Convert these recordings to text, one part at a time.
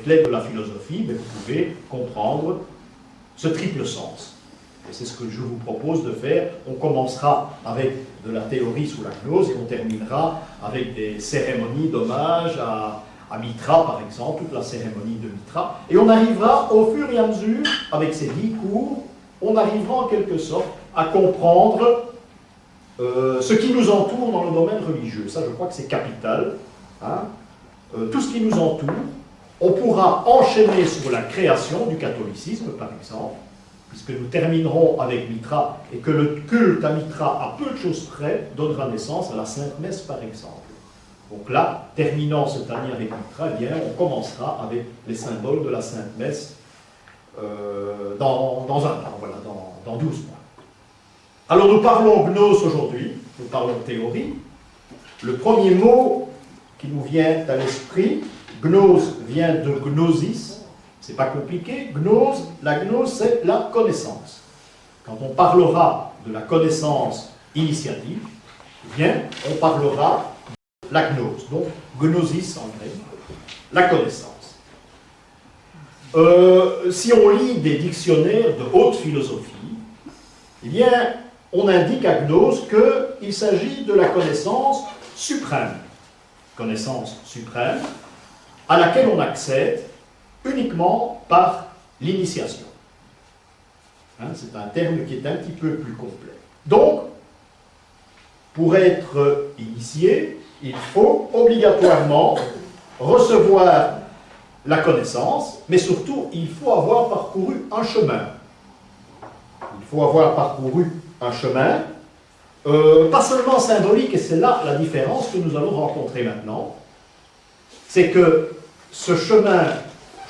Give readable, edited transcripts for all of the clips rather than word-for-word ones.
l'aide de la philosophie, mais vous pouvez comprendre ce triple sens. Et c'est ce que je vous propose de faire. On commencera avec de la théorie sous la gnose et on terminera avec des cérémonies d'hommage à Mitra, par exemple, toute la cérémonie de Mitra. Et on arrivera au fur et à mesure, avec ces 10 cours, on arrivera en quelque sorte à comprendre ce qui nous entoure dans le domaine religieux. Ça, je crois que c'est capital. Hein. Tout ce qui nous entoure, on pourra enchaîner sur la création du catholicisme, par exemple, puisque nous terminerons avec Mitra, et que le culte à Mitra, à peu de choses près, donnera naissance à la Sainte Messe, par exemple. Donc là, terminant cette année avec Mitra, eh bien, on commencera avec les symboles de la Sainte Messe dans un temps, voilà, dans 12 mois. Alors nous parlons gnose aujourd'hui, nous parlons théorie. Le premier mot qui nous vient à l'esprit, gnose vient de gnosis, c'est pas compliqué, gnose, la gnose c'est la connaissance. Quand on parlera de la connaissance initiative, eh bien, on parlera de la gnose, donc gnosis en grec, la connaissance. Si on lit des dictionnaires de haute philosophie, eh bien, on indique à gnose qu'il s'agit de la connaissance suprême, à laquelle on accède uniquement par l'initiation. Hein, c'est un terme qui est un petit peu plus complet. Donc, pour être initié, il faut obligatoirement recevoir la connaissance, mais surtout, il faut avoir parcouru un chemin. Il faut avoir parcouru un chemin, pas seulement symbolique, et c'est là la différence que nous allons rencontrer maintenant, c'est que ce chemin,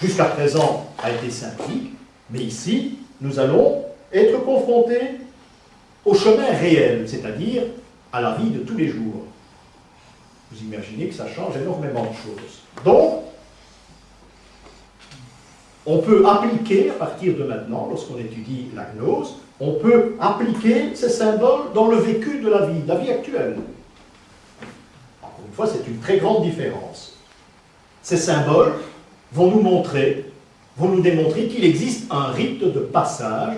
jusqu'à présent, a été symbolique, mais ici, nous allons être confrontés au chemin réel, c'est-à-dire à la vie de tous les jours. Vous imaginez que ça change énormément de choses. Donc, on peut appliquer, à partir de maintenant, lorsqu'on étudie la gnose, on peut appliquer ces symboles dans le vécu de la vie actuelle. Encore une fois, c'est une très grande différence. Ces symboles vont nous montrer, vont nous démontrer qu'il existe un rite de passage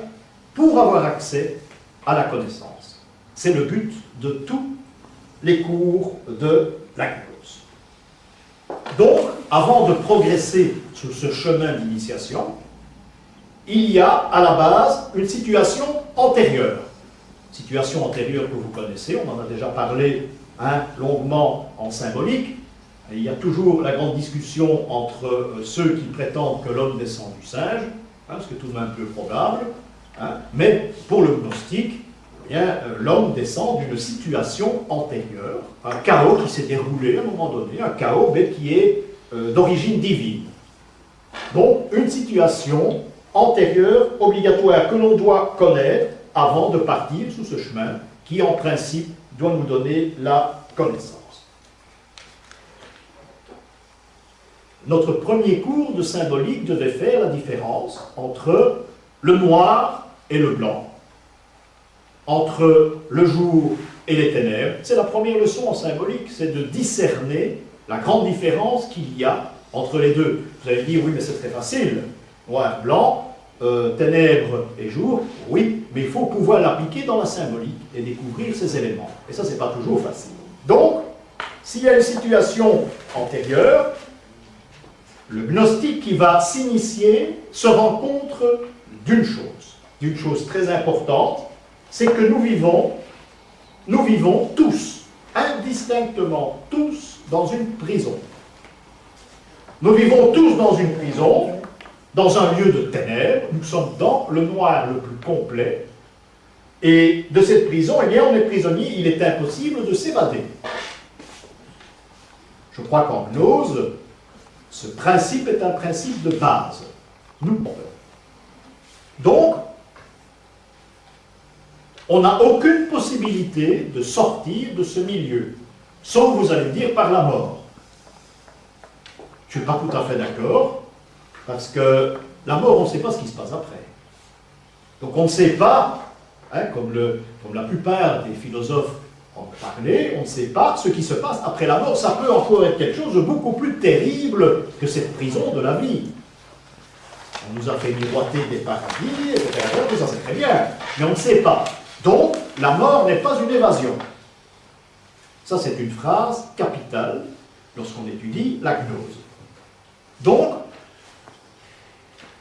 pour avoir accès à la connaissance. C'est le but de tous les cours de la gnose. Donc, avant de progresser sur ce chemin d'initiation, il y a à la base une situation antérieure. Situation antérieure que vous connaissez, on en a déjà parlé longuement en symbolique. Et il y a toujours la grande discussion entre ceux qui prétendent que l'homme descend du singe, ce qui est tout de même peu probable, mais pour le gnostique, l'homme descend d'une situation antérieure, un chaos qui s'est déroulé à un moment donné, un chaos mais qui est d'origine divine. Donc, une situation antérieure, obligatoire, que l'on doit connaître avant de partir sur ce chemin, qui en principe doit nous donner la connaissance. Notre premier cours de symbolique devait faire la différence entre le noir et le blanc, entre le jour et les ténèbres. C'est la première leçon en symbolique, c'est de discerner la grande différence qu'il y a entre les deux. Vous allez dire, oui, mais c'est très facile. Noir, blanc, ténèbres et jour, oui, mais il faut pouvoir l'appliquer dans la symbolique et découvrir ces éléments. Et ça, c'est pas toujours facile. Donc, s'il y a une situation antérieure, le gnostique qui va s'initier se rend compte d'une chose très importante, c'est que nous vivons tous, indistinctement tous, dans une prison. Nous vivons tous dans une prison, dans un lieu de ténèbres, nous sommes dans le noir le plus complet, et de cette prison, eh bien, on est prisonnier, il est impossible de s'évader. Je crois qu'en gnose, ce principe est un principe de base. Donc, on n'a aucune possibilité de sortir de ce milieu, sauf, vous allez me dire, par la mort. Je ne suis pas tout à fait d'accord, parce que la mort, on ne sait pas ce qui se passe après. Donc on ne sait pas, comme la plupart des philosophes parler, on ne sait pas ce qui se passe après la mort. Ça peut encore être quelque chose de beaucoup plus terrible que cette prison de la vie. On nous a fait miroiter des paradis, etc. Tout ça c'est très bien, mais on ne sait pas. Donc, la mort n'est pas une évasion. Ça, c'est une phrase capitale lorsqu'on étudie la gnose. Donc,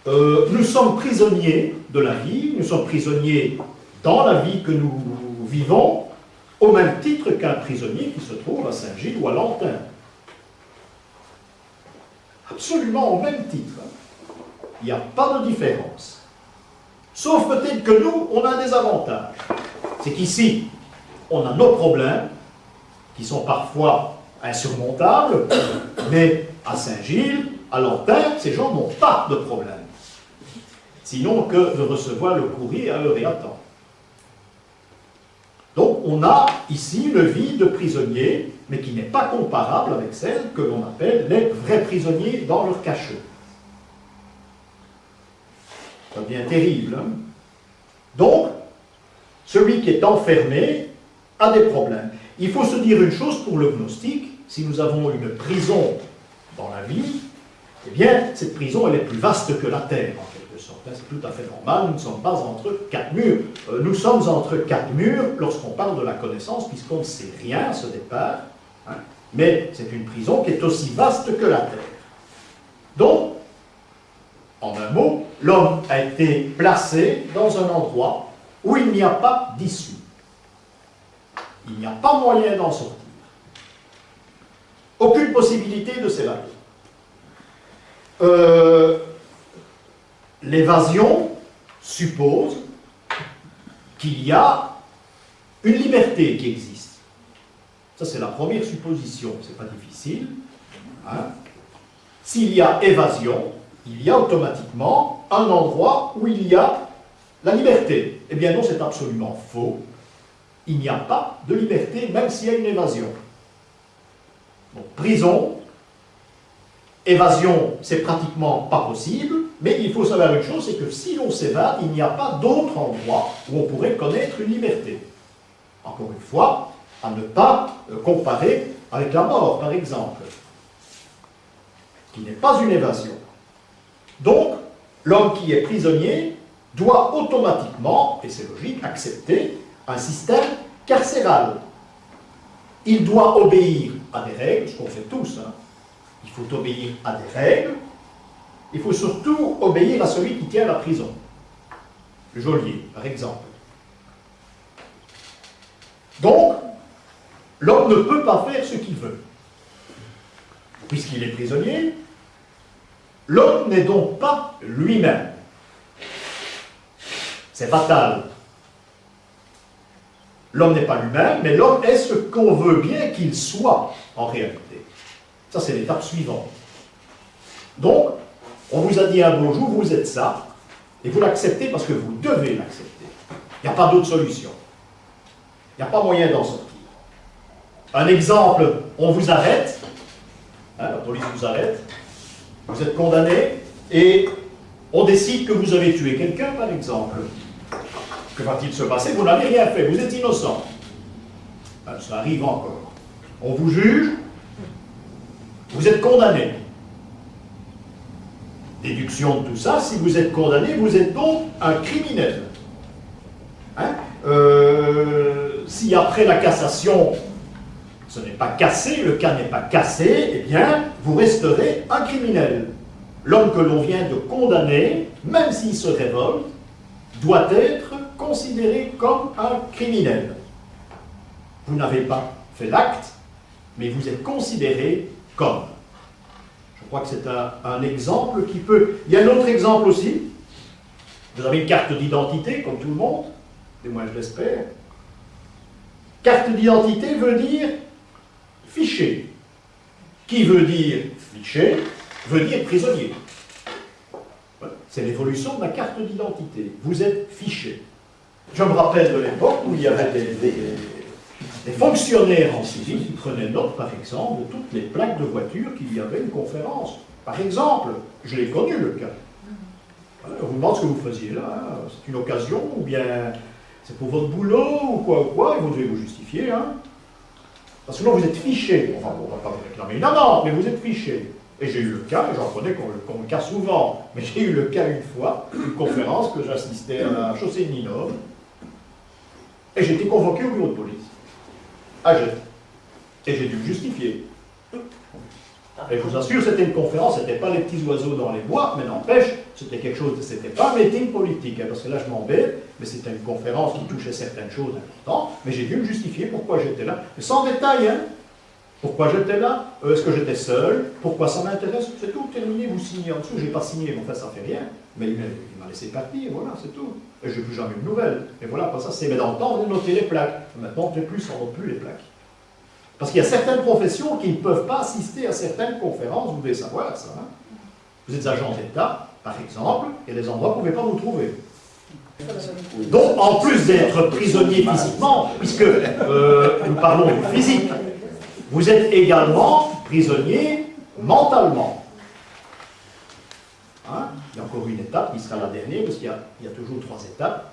nous sommes prisonniers de la vie, nous sommes prisonniers dans la vie que nous vivons, au même titre qu'un prisonnier qui se trouve à Saint-Gilles ou à Lantin. Absolument au même titre. Il n'y a pas de différence. Sauf peut-être que nous, on a des avantages. C'est qu'ici, on a nos problèmes, qui sont parfois insurmontables, mais à Saint-Gilles, à Lantin, ces gens n'ont pas de problème. Sinon que de recevoir le courrier à heure et à temps. Donc on a ici une vie de prisonnier, mais qui n'est pas comparable avec celle que l'on appelle les vrais prisonniers dans leur cachot. Ça devient terrible. Hein? Donc, celui qui est enfermé a des problèmes. Il faut se dire une chose pour le gnostique, si nous avons une prison dans la vie, eh bien, cette prison, elle est plus vaste que la terre, en quelque sorte. C'est tout à fait normal, nous ne sommes pas entre quatre murs. Nous sommes entre quatre murs lorsqu'on parle de la connaissance, puisqu'on ne sait rien à ce départ, hein, mais c'est une prison qui est aussi vaste que la terre. Donc, en un mot, l'homme a été placé dans un endroit où il n'y a pas d'issue. Il n'y a pas moyen d'en sortir. Aucune possibilité de s'évader. L'évasion suppose qu'il y a une liberté qui existe. Ça, c'est la première supposition, c'est pas difficile. Hein? S'il y a évasion, il y a automatiquement un endroit où il y a la liberté. Eh bien non, c'est absolument faux. Il n'y a pas de liberté, même s'il y a une évasion. Donc, prison, évasion, c'est pratiquement pas possible, mais il faut savoir une chose, c'est que si l'on s'évade, il n'y a pas d'autre endroit où on pourrait connaître une liberté. Encore une fois, à ne pas comparer avec la mort, par exemple, qui n'est pas une évasion. Donc, l'homme qui est prisonnier doit automatiquement, et c'est logique, accepter un système carcéral. Il doit obéir à des règles, ce qu'on fait tous. Hein. Il faut obéir à des règles. Il faut surtout obéir à celui qui tient la prison. Le geôlier, par exemple. Donc, l'homme ne peut pas faire ce qu'il veut. Puisqu'il est prisonnier, l'homme n'est donc pas lui-même. C'est fatal. L'homme n'est pas lui-même, mais l'homme est ce qu'on veut bien qu'il soit en réalité. Ça, c'est l'étape suivante. Donc, on vous a dit un beau jour, vous êtes ça, et vous l'acceptez parce que vous devez l'accepter. Il n'y a pas d'autre solution. Il n'y a pas moyen d'en sortir. Un exemple, on vous arrête, hein, la police vous arrête, vous êtes condamné, et on décide que vous avez tué quelqu'un, par exemple. Que va-t-il se passer? Vous n'avez rien fait, vous êtes innocent. Ben, ça arrive encore. On vous juge, vous êtes condamné. Déduction de tout ça, si vous êtes condamné, vous êtes donc un criminel. Hein? Si après la cassation, ce n'est pas cassé, le cas n'est pas cassé, eh bien, vous resterez un criminel. L'homme que l'on vient de condamner, même s'il se révolte, doit être considéré comme un criminel. Vous n'avez pas fait l'acte, mais vous êtes considéré comme. Je crois que c'est un exemple qui peut... Il y a un autre exemple aussi. Vous avez une carte d'identité, comme tout le monde, et moi je l'espère. Carte d'identité veut dire fiché. Qui veut dire fiché veut dire prisonnier. C'est l'évolution de la carte d'identité. Vous êtes fiché. Je me rappelle de l'époque où il y avait des fonctionnaires en civil qui prenaient note, par exemple, de toutes les plaques de voiture qu'il y avait une conférence. Par exemple, je l'ai connu le cas. On vous demande ce que vous faisiez là. Hein. C'est une occasion ou bien c'est pour votre boulot ou quoi, et vous devez vous justifier, hein. Parce que sinon vous êtes fiché. Enfin, on ne va pas vous réclamer. Non, mais vous êtes fiché. Et j'ai eu le cas, et j'en connais qu'on le cas souvent, mais j'ai eu le cas une fois, une conférence que j'assistais à la chaussée de Ninove, et j'ai été convoqué au bureau de police, à Gênes. Et j'ai dû me justifier. Et je vous assure, c'était une conférence, ce n'était pas les petits oiseaux dans les bois, mais n'empêche, c'était quelque chose, c'était pas un meeting politique, hein, parce que là je m'embête, mais c'était une conférence qui touchait certaines choses importantes, mais j'ai dû me justifier pourquoi j'étais là, mais sans détail, hein. Pourquoi j'étais là, est-ce que j'étais seul, pourquoi ça m'intéresse, c'est tout, terminé, vous signez en dessous, j'ai pas signé, mais enfin ça fait rien, mais il m'a laissé partir, voilà, c'est tout. Et j'ai plus jamais de nouvelles. Et voilà, pas ça, c'est, mais dans le temps, on a noté les plaques. Maintenant, on ne note plus les plaques. Parce qu'il y a certaines professions qui ne peuvent pas assister à certaines conférences, vous devez savoir ça. Hein. Vous êtes agent d'État, par exemple, et des endroits où vous ne pouvez pas vous trouver. Donc, en plus d'être prisonnier physiquement, puisque nous parlons du physique, vous êtes également prisonnier mentalement. Hein? Il y a encore une étape qui sera la dernière, parce qu'il y a toujours 3 étapes.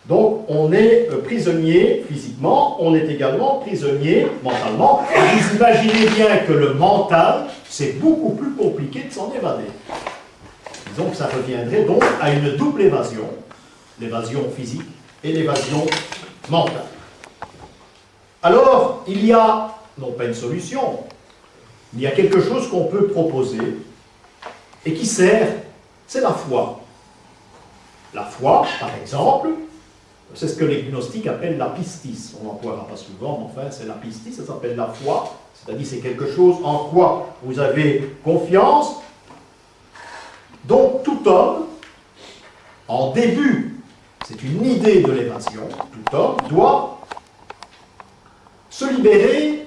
Donc, on est prisonnier physiquement, on est également prisonnier mentalement. Et vous imaginez bien que le mental, c'est beaucoup plus compliqué de s'en évader. Disons que ça reviendrait donc à une double évasion, l'évasion physique et l'évasion mentale. Alors, il y a, non pas une solution, il y a quelque chose qu'on peut proposer et qui sert, c'est la foi. La foi, par exemple, c'est ce que les gnostiques appellent la pistis. On n'emploiera pas souvent, mais enfin, c'est la pistis, ça s'appelle la foi. C'est-à-dire, c'est quelque chose en quoi vous avez confiance. Donc, tout homme, en début, c'est une idée de l'évasion, tout homme doit se libérer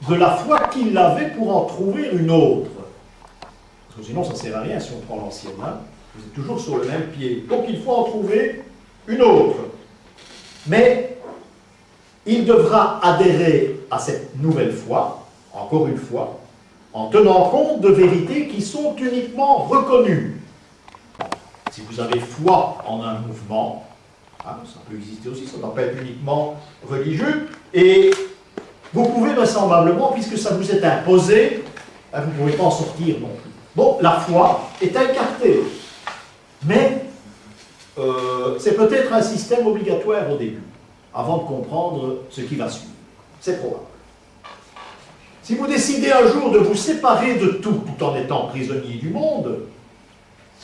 de la foi qu'il avait pour en trouver une autre. Parce que sinon, ça ne sert à rien si on prend l'ancienne. Hein. Vous êtes toujours sur le même pied. Donc, il faut en trouver une autre. Mais il devra adhérer à cette nouvelle foi, encore une fois, en tenant compte de vérités qui sont uniquement reconnues. Si vous avez foi en un mouvement, hein, ça peut exister aussi, ça ne doit pas être uniquement religieux, et vous pouvez vraisemblablement, puisque ça vous est imposé, hein, vous ne pouvez pas en sortir non plus. Bon, la foi est écartée, mais c'est peut-être un système obligatoire au début, avant de comprendre ce qui va suivre. C'est probable. Si vous décidez un jour de vous séparer de tout en étant prisonnier du monde,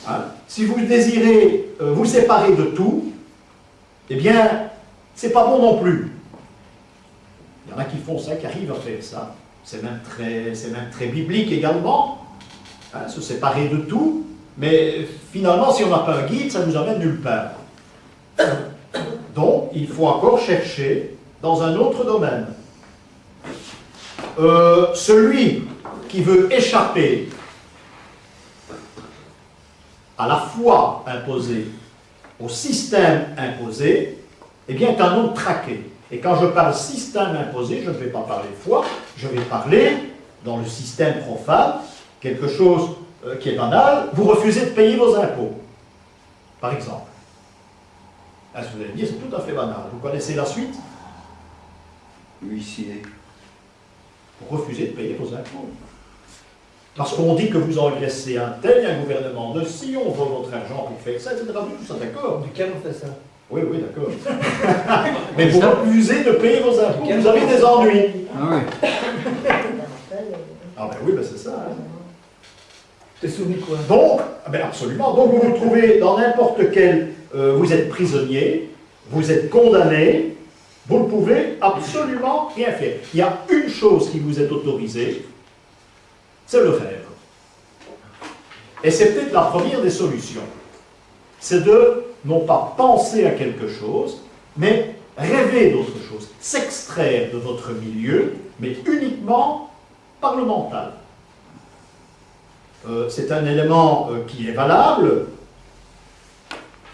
hein, si vous désirez vous séparer de tout, eh bien, c'est pas bon non plus. Il y en a qui font ça, qui arrivent à faire ça. C'est même très biblique également, hein, se séparer de tout. Mais finalement, si on n'a pas un guide, ça nous amène nulle part. Donc, il faut encore chercher dans un autre domaine. Celui qui veut échapper à la foi imposée, au système imposé, eh bien, est un homme traqué. Et quand je parle système imposé, je ne vais pas parler foi, je vais parler, dans le système profane, quelque chose qui est banal, vous refusez de payer vos impôts, par exemple. Est-ce que vous allez me dire, c'est tout à fait banal. Vous connaissez la suite? Huissier. Vous refusez de payer vos impôts. Parce qu'on dit que vous engraissez un tel, un gouvernement de si, on vole votre argent pour faire ça, etc. Tout ça, d'accord. Duquel on fait ça? Oui, d'accord. Mais vous refusez de payer vos impôts, vous avez des ennuis. Ah oui. Ah ben oui, ben c'est ça. Hein. T'es soumis quoi? Donc, ben absolument. Donc vous vous trouvez dans n'importe quel... vous êtes prisonnier, vous êtes condamné, vous ne pouvez absolument rien faire. Il y a une chose qui vous est autorisée, c'est le rêve. Et c'est peut-être la première des solutions. C'est de, non pas penser à quelque chose, mais rêver d'autre chose, s'extraire de votre milieu, mais uniquement par le mental. C'est un élément qui est valable,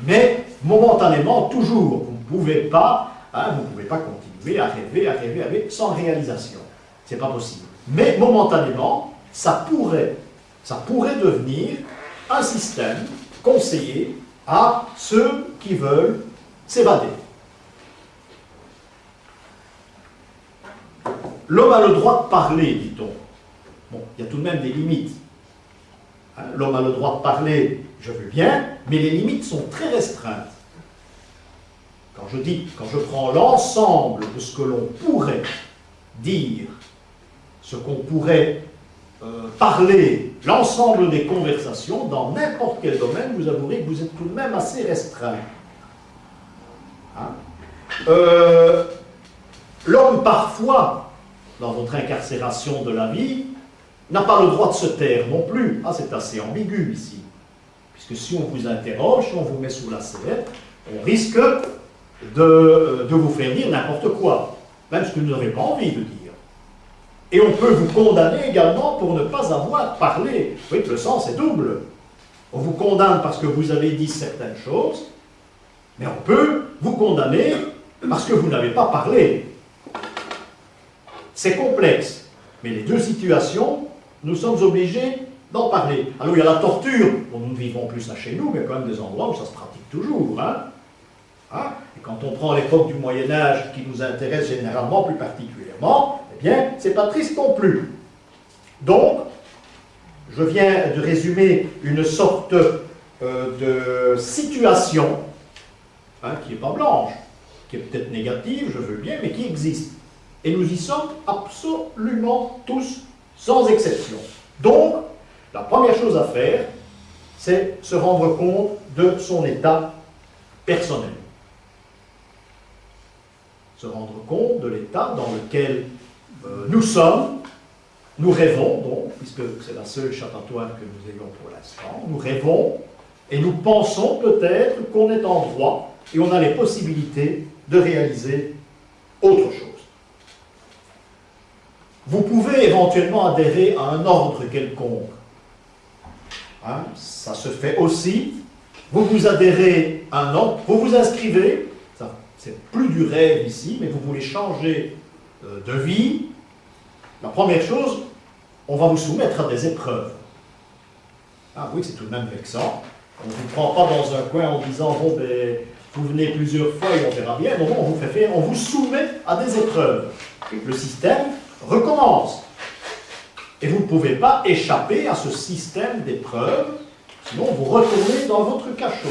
mais momentanément, toujours, vous ne pouvez pas continuer à rêver sans réalisation. C'est pas possible. Mais momentanément, ça pourrait devenir un système conseillé à ceux qui veulent s'évader. l'homme a le droit de parler, dit-on. Bon, il y a tout de même des limites. Hein, l'homme a le droit de parler, je veux bien, mais les limites sont très restreintes. Quand je prends l'ensemble de ce que l'on pourrait dire, ce qu'on pourrait parler, l'ensemble des conversations, dans n'importe quel domaine, vous avouerez que vous êtes tout de même assez restreint. Hein? L'homme, parfois, dans votre incarcération de la vie, n'a pas le droit de se taire non plus. Ah, c'est assez ambigu ici. Puisque si on vous interroge, si on vous met sous la sellette, on risque de vous faire dire n'importe quoi, même ce que vous n'avez pas envie de dire. Et on peut vous condamner également pour ne pas avoir parlé. Vous voyez que le sens est double. On vous condamne parce que vous avez dit certaines choses, mais on peut vous condamner parce que vous n'avez pas parlé. C'est complexe, mais les deux situations, nous sommes obligés d'en parler. Alors il y a la torture, bon, nous ne vivons plus ça chez nous, mais il y a quand même des endroits où ça se pratique toujours. Et quand on prend l'époque du Moyen-Âge, qui nous intéresse généralement plus particulièrement, eh bien, c'est pas triste non plus. Donc, je viens de résumer une sorte de situation, qui n'est pas blanche, qui est peut-être négative, je veux bien, mais qui existe. Et nous y sommes absolument tous, sans exception. Donc, la première chose à faire, c'est se rendre compte de son état personnel. Se rendre compte de l'état dans lequel nous sommes, nous rêvons donc, puisque c'est la seule échappatoire que nous ayons pour l'instant, nous rêvons et nous pensons peut-être qu'on est en droit et on a les possibilités de réaliser autre chose. Vous pouvez éventuellement adhérer à un ordre quelconque. Ça se fait aussi. Vous vous adhérez à un ordre, vous vous inscrivez, c'est plus du rêve ici, mais vous voulez changer de vie. La première chose, on va vous soumettre à des épreuves. Ah oui, c'est tout de même vexant. On ne vous prend pas dans un coin en disant, bon, ben, vous venez plusieurs fois et on verra bien. Non, on vous fait faire, on vous soumet à des épreuves. Le système recommence. Et vous ne pouvez pas échapper à ce système d'épreuves, sinon vous retournez dans votre cachot,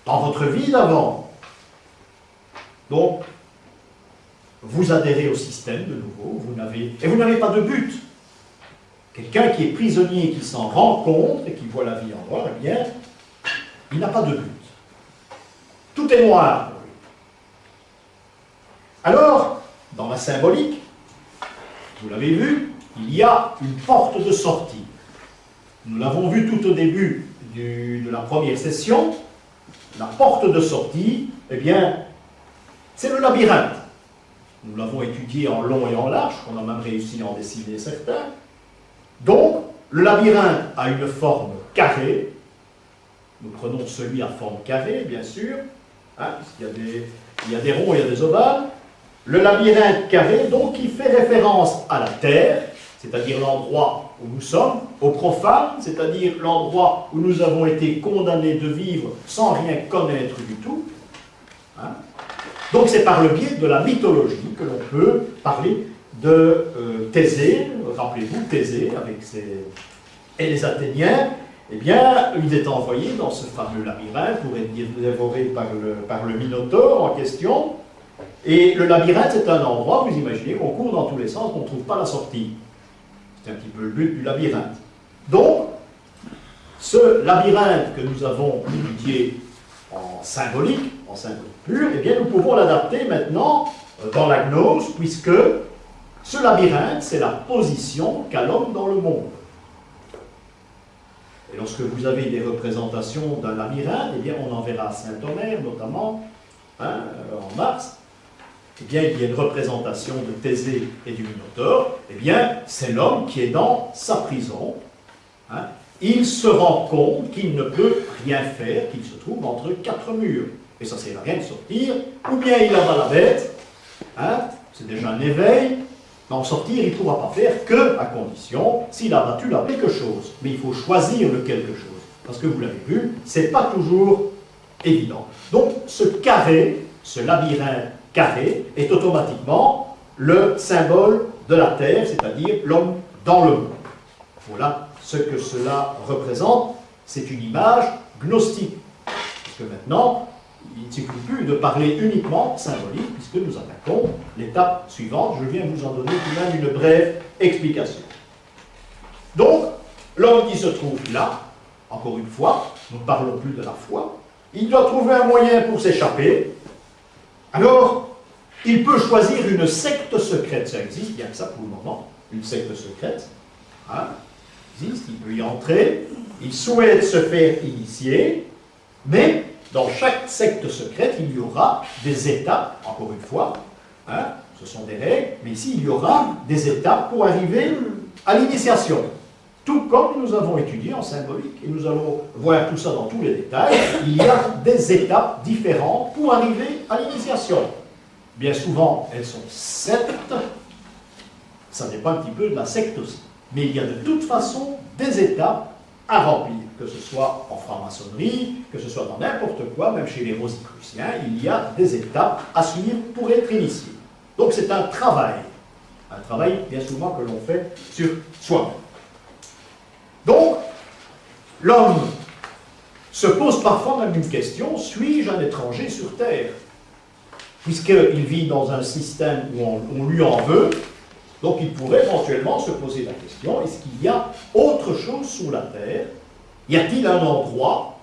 dans votre vie d'avant. Donc, vous adhérez au système de nouveau, et vous n'avez pas de but. Quelqu'un qui est prisonnier, qui s'en rend compte et qui voit la vie en noir, eh bien, il n'a pas de but. Tout est noir. Alors, dans la symbolique, vous l'avez vu, il y a une porte de sortie. Nous l'avons vu tout au début de la première session. La porte de sortie, eh bien, c'est le labyrinthe. Nous l'avons étudié en long et en large, on a même réussi à en dessiner certains. Donc, le labyrinthe a une forme carrée. Nous prenons celui à forme carrée, bien sûr. Il y a des ronds et il y a des ovales. Le labyrinthe carré, donc, qui fait référence à la terre, c'est-à-dire l'endroit où nous sommes, au profane, c'est-à-dire l'endroit où nous avons été condamnés de vivre sans rien connaître du tout. Donc c'est par le biais de la mythologie que l'on peut parler de Thésée. Rappelez-vous, Thésée, et les Athéniens, eh bien, il est envoyé dans ce fameux labyrinthe pour être dévoré par le Minotaure en question. Et le labyrinthe, c'est un endroit, vous imaginez, qu'on court dans tous les sens, qu'on ne trouve pas la sortie. C'est un petit peu le but du labyrinthe. Donc, ce labyrinthe que nous avons étudié en symbolique pure, eh bien, nous pouvons l'adapter maintenant dans la gnose, puisque ce labyrinthe, c'est la position qu'a l'homme dans le monde. Et lorsque vous avez des représentations d'un labyrinthe, eh bien, on en verra à Saint-Omer, notamment, en mars, eh bien, il y a une représentation de Thésée et du Minotaure, eh bien, c'est l'homme qui est dans sa prison. Il se rend compte qu'il ne peut rien faire, qu'il se trouve entre quatre murs. Et ça ne sert à rien de sortir, ou bien il abat la bête, c'est déjà un éveil, mais en sortir, il ne pourra pas faire que à condition, s'il a battu là quelque chose. Mais il faut choisir le quelque chose, parce que vous l'avez vu, ce n'est pas toujours évident. Donc, ce carré, ce labyrinthe carré, est automatiquement le symbole de la terre, c'est-à-dire l'homme dans le monde. Voilà ce que cela représente. C'est une image gnostique. Parce que maintenant, il ne suffit plus de parler uniquement symbolique, puisque nous attaquons l'étape suivante. Je viens vous en donner tout de même une brève explication. Donc, l'homme qui se trouve là, encore une fois, nous ne parlons plus de la foi, il doit trouver un moyen pour s'échapper. Alors, il peut choisir une secte secrète. Ça existe, il y a que ça pour le moment, une secte secrète. Hein, existe, il peut y entrer, il souhaite se faire initier, mais dans chaque secte secrète, il y aura des étapes, encore une fois, hein, ce sont des règles, mais ici, il y aura des étapes pour arriver à l'initiation. Tout comme nous avons étudié en symbolique, et nous allons voir tout ça dans tous les détails, il y a des étapes différentes pour arriver à l'initiation. Bien souvent, elles sont 7, ça dépend un petit peu de la secte aussi. Mais il y a de toute façon des étapes à remplir, que ce soit en franc-maçonnerie, que ce soit dans n'importe quoi, même chez les Rosicruciens, il y a des étapes à suivre pour être initié. Donc c'est un travail bien souvent que l'on fait sur soi-même. Donc, l'homme se pose parfois même une question, suis-je un étranger sur Terre? Puisqu'il vit dans un système où on lui en veut, donc il pourrait éventuellement se poser la question, est-ce qu'il y a autre chose sur la Terre? Y a-t-il un endroit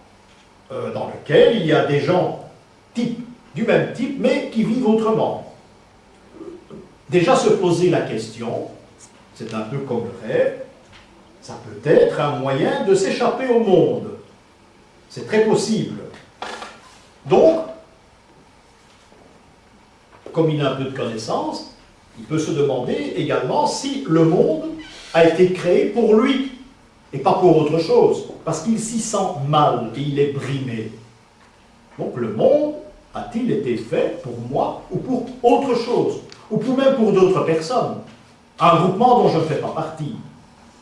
dans lequel il y a des gens du même type, mais qui vivent autrement? Déjà se poser la question, c'est un peu comme le rêve, ça peut être un moyen de s'échapper au monde. C'est très possible. Donc, comme il a un peu de connaissance, il peut se demander également si le monde a été créé pour lui et pas pour autre chose, parce qu'il s'y sent mal et il est brimé. Donc le monde a-t-il été fait pour moi ou pour autre chose, ou même pour d'autres personnes, un groupement dont je ne fais pas partie.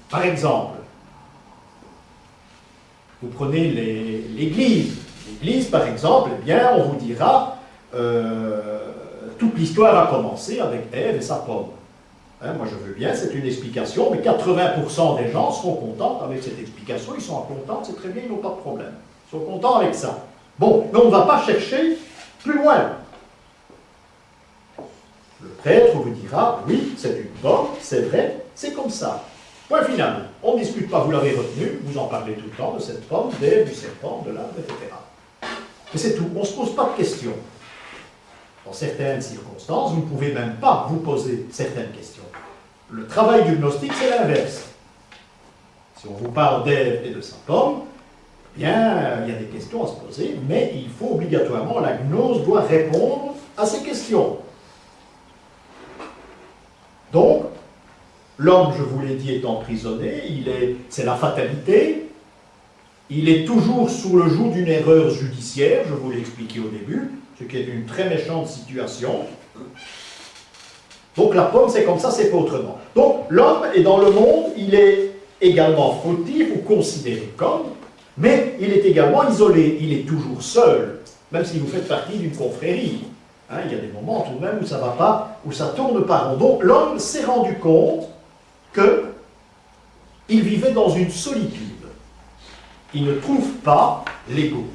Par exemple, vous prenez l'Église. L'Église, par exemple, eh bien, on vous dira toute l'histoire a commencé avec Ève et sa pomme. Hein, moi, je veux bien, c'est une explication, mais 80% des gens seront contents avec cette explication. Ils sont contents, c'est très bien, ils n'ont pas de problème. Ils sont contents avec ça. Bon, mais on ne va pas chercher plus loin. Le prêtre vous dira, oui, c'est une pomme, c'est vrai, c'est comme ça. Point final. On ne discute pas, vous l'avez retenu, vous en parlez tout le temps de cette pomme, d'Ève, du serpent, de l'arbre, etc. Mais c'est tout, on ne se pose pas de questions. Dans certaines circonstances, vous ne pouvez même pas vous poser certaines questions. Le travail du gnostique, c'est l'inverse. Si on vous parle d'Ève et de sa pomme, eh bien, il y a des questions à se poser, mais il faut obligatoirement, la gnose doit répondre à ces questions. Donc, l'homme, je vous l'ai dit, est emprisonné, c'est la fatalité, il est toujours sous le joug d'une erreur judiciaire, je vous l'ai expliqué au début, ce qui est une très méchante situation. Donc la pomme, c'est comme ça, c'est pas autrement. Donc l'homme est dans le monde, il est également fautif ou considéré comme, mais il est également isolé, il est toujours seul, même si vous faites partie d'une confrérie. Hein, il y a des moments tout de même où ça ne va pas, où ça tourne pas rond. Donc l'homme s'est rendu compte qu'il vivait dans une solitude. Il ne trouve pas l'ego.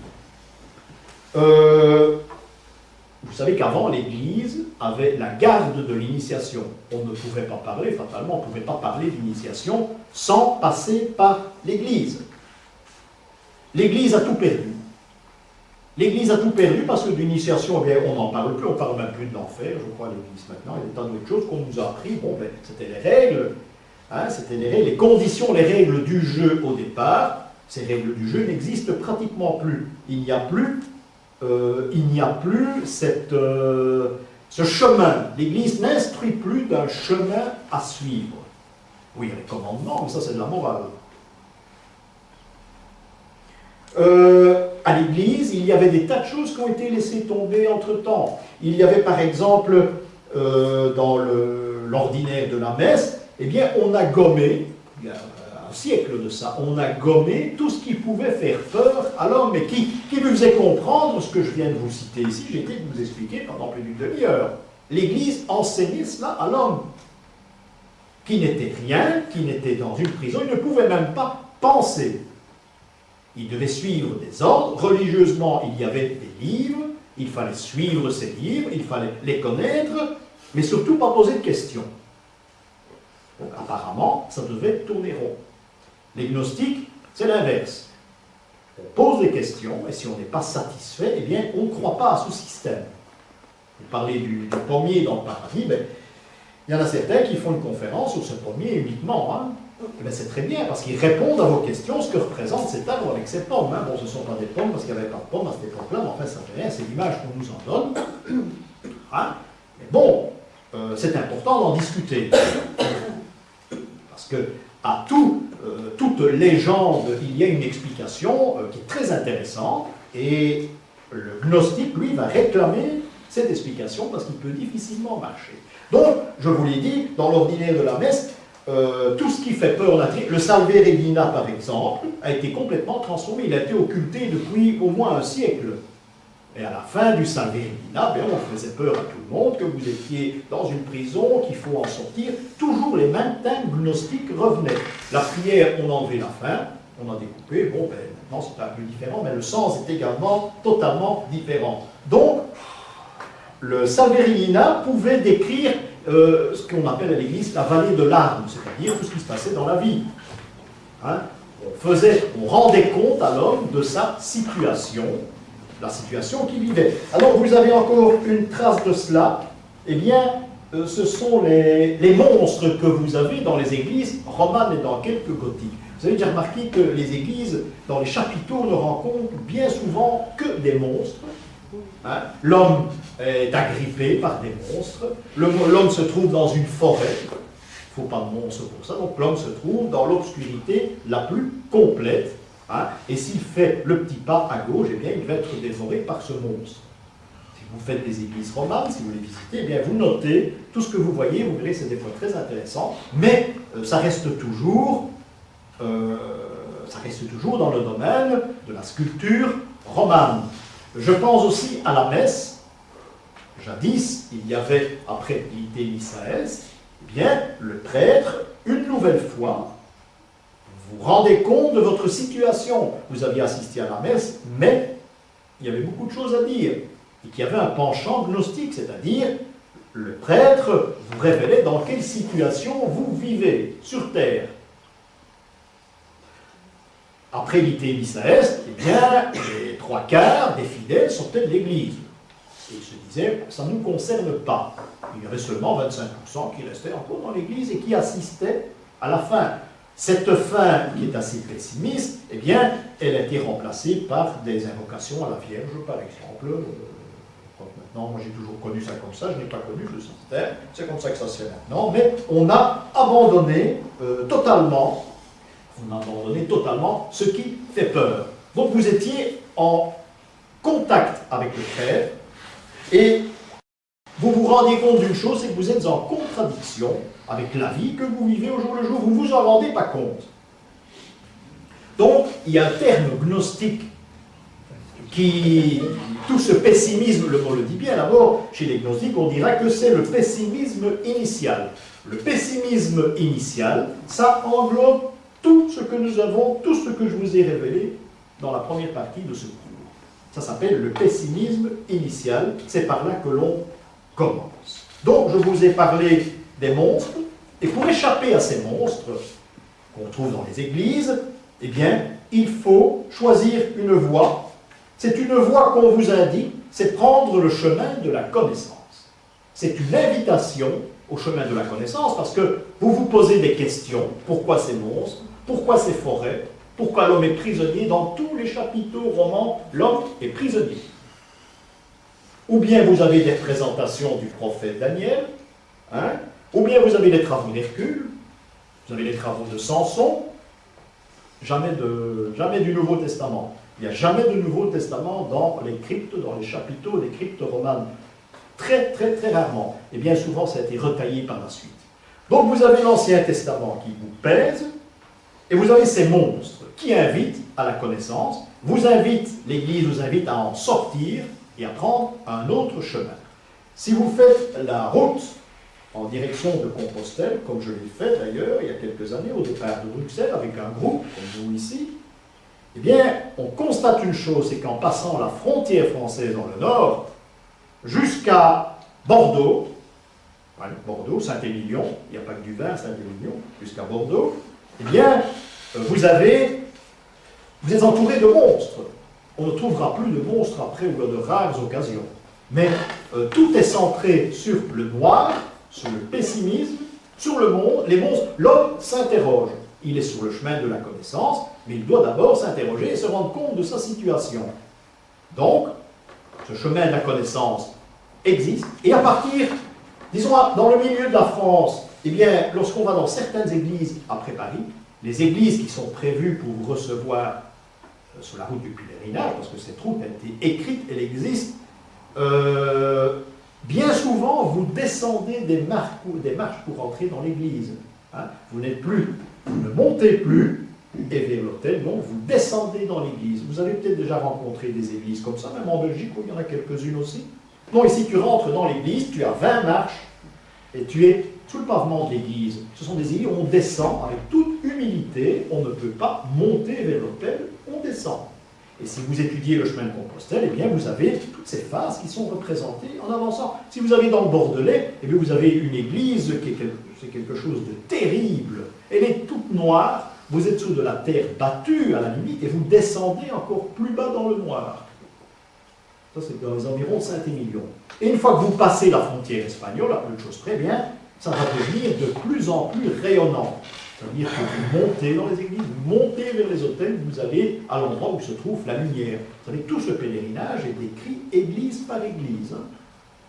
Vous savez qu'avant, l'Église avait la garde de l'initiation. On ne pouvait pas parler, fatalement, on ne pouvait pas parler d'initiation sans passer par l'Église. L'Église a tout perdu. L'Église a tout perdu parce que d'initiation, eh bien, on n'en parle plus, on ne parle même plus de l'enfer, je crois, à l'Église maintenant. Il y a des tas d'autres choses qu'on nous a appris. Bon, ben, c'était les règles, hein, c'était les règles, les conditions, les règles du jeu au départ. Ces règles du jeu n'existent pratiquement plus. Il n'y a plus ce chemin. L'Église n'instruit plus d'un chemin à suivre. Oui, il y a les commandements, mais ça c'est de la morale. À l'Église, il y avait des tas de choses qui ont été laissées tomber entre-temps. Il y avait par exemple, dans l'ordinaire de la messe, eh bien, on a gommé, il y a un siècle de ça, on a gommé tout ce qui pouvait faire peur à l'homme et qui lui faisait comprendre ce que je viens de vous citer ici. J'ai été de vous expliquer pendant plus d'une demi-heure. l'Église enseignait cela à l'homme, qui n'était rien, qui n'était dans une prison, il ne pouvait même pas penser. Il devait suivre des ordres, religieusement il y avait des livres, il fallait suivre ces livres, il fallait les connaître, mais surtout pas poser de questions. Donc apparemment, ça devait tourner rond. Les gnostiques, c'est l'inverse. On pose des questions, et si on n'est pas satisfait, eh bien, on ne croit pas à ce système. Vous parlez du pommier dans le paradis, ben, il y en a certains qui font une conférence sur ce pommier uniquement. Hein. Ben, c'est très bien, parce qu'ils répondent à vos questions, ce que représente cet arbre avec ses pommes. Hein. Bon, ce ne sont pas des pommes, parce qu'il n'y avait pas de pommes à cette époque-là, mais enfin, ça ne fait rien, c'est l'image qu'on nous en donne. Hein. Mais bon, c'est important d'en discuter. Parce que à toute légende, il y a une explication qui est très intéressante, et le gnostique, lui, va réclamer cette explication parce qu'il peut difficilement marcher. Donc, je vous l'ai dit, dans l'ordinaire de la messe, tout ce qui fait peur, le Salve Regina, par exemple, a été complètement transformé. Il a été occulté depuis au moins un siècle. Et à la fin du Salve Regina, ben, on faisait peur à tout le monde, que vous étiez dans une prison, qu'il faut en sortir. Toujours les mêmes thèmes gnostiques revenaient. La prière, on enlevait la fin, on a découpé. Bon, ben, maintenant c'est un peu différent, mais le sens est également totalement différent. Donc, le Salve Regina pouvait décrire ce qu'on appelle à l'Église la vallée de larmes, c'est-à-dire tout ce qui se passait dans la vie. Hein? On rendait compte à l'homme de sa situation, la situation qu'il vivait. Alors vous avez encore une trace de cela, eh bien, ce sont les monstres que vous avez dans les églises romanes et dans quelques gothiques. Vous avez déjà remarqué que les églises, dans les chapiteaux, ne rencontrent bien souvent que des monstres. Hein? L'homme est agrippé par des monstres, l'homme se trouve dans une forêt, il ne faut pas de monstres pour ça, donc l'homme se trouve dans l'obscurité la plus complète, hein? Et s'il fait le petit pas à gauche, eh bien, il va être dévoré par ce monstre. Si vous faites des églises romanes, si vous les visitez, eh bien, vous notez tout ce que vous voyez, vous verrez, c'est des fois très intéressant, mais ça reste toujours dans le domaine de la sculpture romane. Je pense aussi à la messe. Jadis, il y avait, après l'ité missa est, eh bien, le prêtre, une nouvelle fois, vous rendez compte de votre situation. Vous aviez assisté à la messe, mais il y avait beaucoup de choses à dire. Et qu'il y avait un penchant gnostique, c'est-à-dire, le prêtre vous révélait dans quelle situation vous vivez sur terre. Après l'ité missa est, eh bien, les 3/4 des fidèles sortaient de l'église. Et ils se disaient, ça ne nous concerne pas. Il y avait seulement 25% qui restaient encore dans l'église et qui assistaient à la fin. Cette fin, qui est assez pessimiste, eh bien, elle a été remplacée par des invocations à la Vierge, par exemple. Maintenant, moi j'ai toujours connu ça comme ça, je n'ai pas connu le système, c'est comme ça que ça se fait maintenant, mais on a abandonné totalement ce qui fait peur. Donc vous étiez en contact avec le prêtre et vous vous rendiez compte d'une chose, c'est que vous êtes en contradiction avec la vie que vous vivez au jour le jour. Vous ne vous en rendez pas compte. Donc, il y a un terme gnostique qui... Tout ce pessimisme, le mot le dit bien, d'abord, chez les gnostiques, on dira que c'est le pessimisme initial. Le pessimisme initial, ça englobe tout ce que nous avons, tout ce que je vous ai révélé dans la première partie de ce cours. Ça s'appelle le pessimisme initial, c'est par là que l'on commence. Donc, je vous ai parlé des monstres, et pour échapper à ces monstres qu'on trouve dans les églises, eh bien, il faut choisir une voie. C'est une voie qu'on vous indique, c'est prendre le chemin de la connaissance. C'est une invitation au chemin de la connaissance, parce que vous vous posez des questions. Pourquoi ces monstres? Pourquoi ces forêts? Pourquoi l'homme est prisonnier? Dans tous les chapiteaux romans, l'homme est prisonnier. Ou bien vous avez des présentations du prophète Daniel, hein? Ou bien vous avez les travaux d'Hercule, vous avez les travaux de Samson, jamais du Nouveau Testament. Il n'y a jamais de Nouveau Testament dans les cryptes, dans les chapiteaux des cryptes romanes. Très, très, très rarement. Et bien souvent, ça a été retaillé par la suite. Donc vous avez l'Ancien Testament qui vous pèse, et vous avez ces monstres qui invitent à la connaissance, l'Église vous invite à en sortir et à prendre un autre chemin. Si vous faites la route en direction de Compostelle, comme je l'ai fait d'ailleurs il y a quelques années au départ de Bruxelles avec un groupe comme vous ici, eh bien, on constate une chose, c'est qu'en passant la frontière française dans le nord, jusqu'à Bordeaux, Bordeaux, Saint-Émilion, il n'y a pas que du vin, Saint-Émilion, jusqu'à Bordeaux, eh bien, vous êtes entouré de monstres. On ne trouvera plus de monstres après ou de rares occasions. Mais tout est centré sur le noir, sur le pessimisme, sur le monde, les monstres. L'homme s'interroge. Il est sur le chemin de la connaissance, mais il doit d'abord s'interroger et se rendre compte de sa situation. Donc, ce chemin de la connaissance existe, et à partir, disons, dans le milieu de la France, eh bien, lorsqu'on va dans certaines églises après Paris, les églises qui sont prévues pour vous recevoir sur la route du pèlerinage, parce que cette route a été écrite, elle existe, bien souvent, vous descendez des marches pour entrer dans l'église. Hein. Vous n'êtes plus, vous ne montez plus, et vers l'autel, non, vous descendez dans l'église. Vous avez peut-être déjà rencontré des églises comme ça, même en Belgique, où il y en a quelques-unes aussi. Non, ici, tu rentres dans l'église, tu as 20 marches, et tu es sous le pavement de l'église. Ce sont des églises où on descend avec toute humilité, on ne peut pas monter vers l'autel, on descend. Et si vous étudiez le chemin de Compostelle, eh bien vous avez toutes ces phases qui sont représentées en avançant. Si vous allez dans le Bordelais, eh bien vous avez une église qui est quelque chose de terrible. Elle est toute noire, vous êtes sous de la terre battue à la limite, et vous descendez encore plus bas dans le noir. Ça, c'est dans les environs de Saint-Émilion. Et une fois que vous passez la frontière espagnole, à peu de choses près, bien, ça va devenir de plus en plus rayonnant. C'est-à-dire que vous montez dans les églises, vous montez vers les hôtels, vous allez à l'endroit où se trouve la lumière. Vous savez, tout ce pèlerinage est décrit église par église. Hein.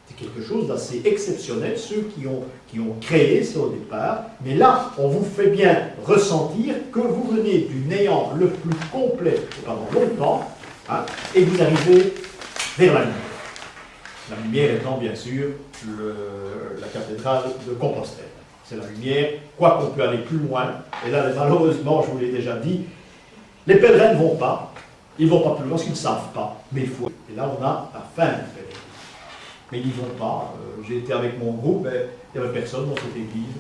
C'est quelque chose d'assez exceptionnel, ceux qui ont créé ça au départ. Mais là, on vous fait bien ressentir que vous venez du néant le plus complet pendant longtemps, hein, et vous arrivez vers la lumière. La lumière étant bien sûr la cathédrale de Compostelle. C'est la lumière, quoi qu'on peut aller plus loin. Et là, malheureusement, je vous l'ai déjà dit, les pèlerins ne vont pas. Ils ne vont pas plus loin parce qu'ils ne savent pas. Mais il faut. Et là, on a la fin du pèlerinage. Mais ils n'y vont pas. J'ai été avec mon groupe, et il n'y avait personne dans cette église.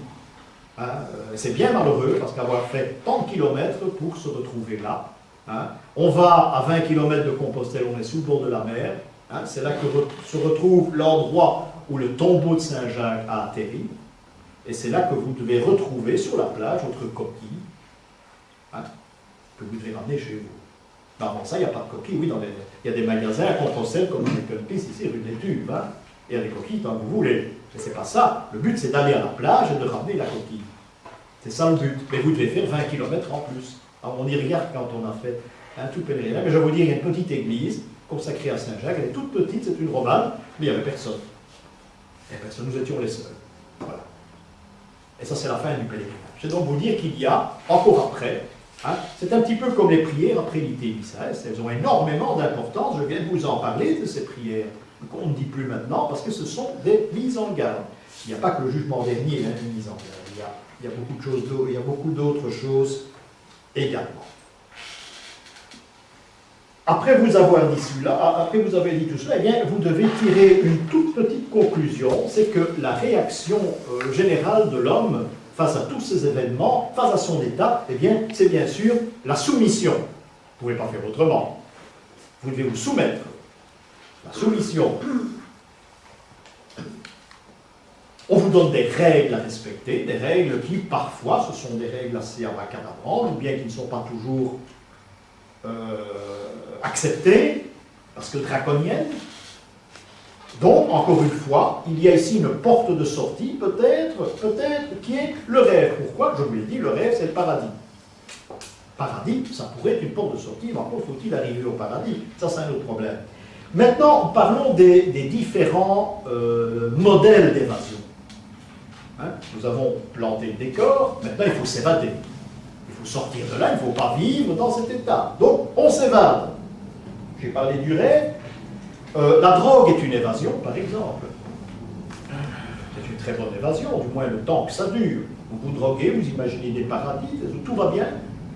Hein, c'est bien malheureux parce qu'avoir fait tant de kilomètres pour se retrouver là. Hein, on va à 20 km de Compostelle, on est sous le bord de la mer. Hein, c'est là que se retrouve l'endroit où le tombeau de Saint-Jacques a atterri. Et c'est là que vous devez retrouver sur la plage votre coquille, hein, que vous devez ramener chez vous. Mais avant ça, il n'y a pas de coquille. Oui, il y a des magasins à Compostelle, comme avec une piste ici, rue des Tubes. Hein, et il y a des coquilles tant que vous voulez. Mais ce n'est pas ça. Le but, c'est d'aller à la plage et de ramener la coquille. C'est ça le but. Mais vous devez faire 20 km en plus. Alors, on y regarde quand on a fait un tout pèlerinage. Mais je vais vous dire, il y a une petite église consacrée à Saint-Jacques. Elle est toute petite, c'est une romane, mais il n'y avait personne. Il n'y avait personne, nous étions les seuls. Voilà. Et ça, c'est la fin du pèlerinage. C'est donc vous dire qu'il y a, encore après, hein, c'est un petit peu comme les prières après l'ITISS, elles ont énormément d'importance, je viens de vous en parler de ces prières, qu'on ne dit plus maintenant, parce que ce sont des mises en garde. Il n'y a pas que le jugement dernier, hein, une mise en garde, il y a beaucoup de choses, il y a beaucoup d'autres choses également. Après vous avoir dit cela, après vous avez dit tout cela, eh bien, vous devez tirer une toute petite conclusion, c'est que la réaction générale de l'homme face à tous ces événements, face à son état, eh bien, c'est bien sûr la soumission. Vous ne pouvez pas faire autrement. Vous devez vous soumettre. La soumission. On vous donne des règles à respecter, des règles qui, parfois, ce sont des règles assez abracadabrantes, ou bien qui ne sont pas toujours acceptées, parce que draconiennes. Donc, encore une fois, il y a ici une porte de sortie, peut-être, qui est le rêve. Pourquoi? Je vous l'ai dit, le rêve, c'est le paradis. Paradis, ça pourrait être une porte de sortie, mais encore faut-il arriver au paradis. Ça, c'est un autre problème. Maintenant, parlons des différents modèles d'évasion. Hein? Nous avons planté le décor, maintenant il faut s'évader. Il faut sortir de là, il ne faut pas vivre dans cet état. Donc, on s'évade. J'ai parlé du rêve. La drogue est une évasion, par exemple. C'est une très bonne évasion, du moins le temps que ça dure. Vous vous droguez, vous imaginez des paradis, tout va bien.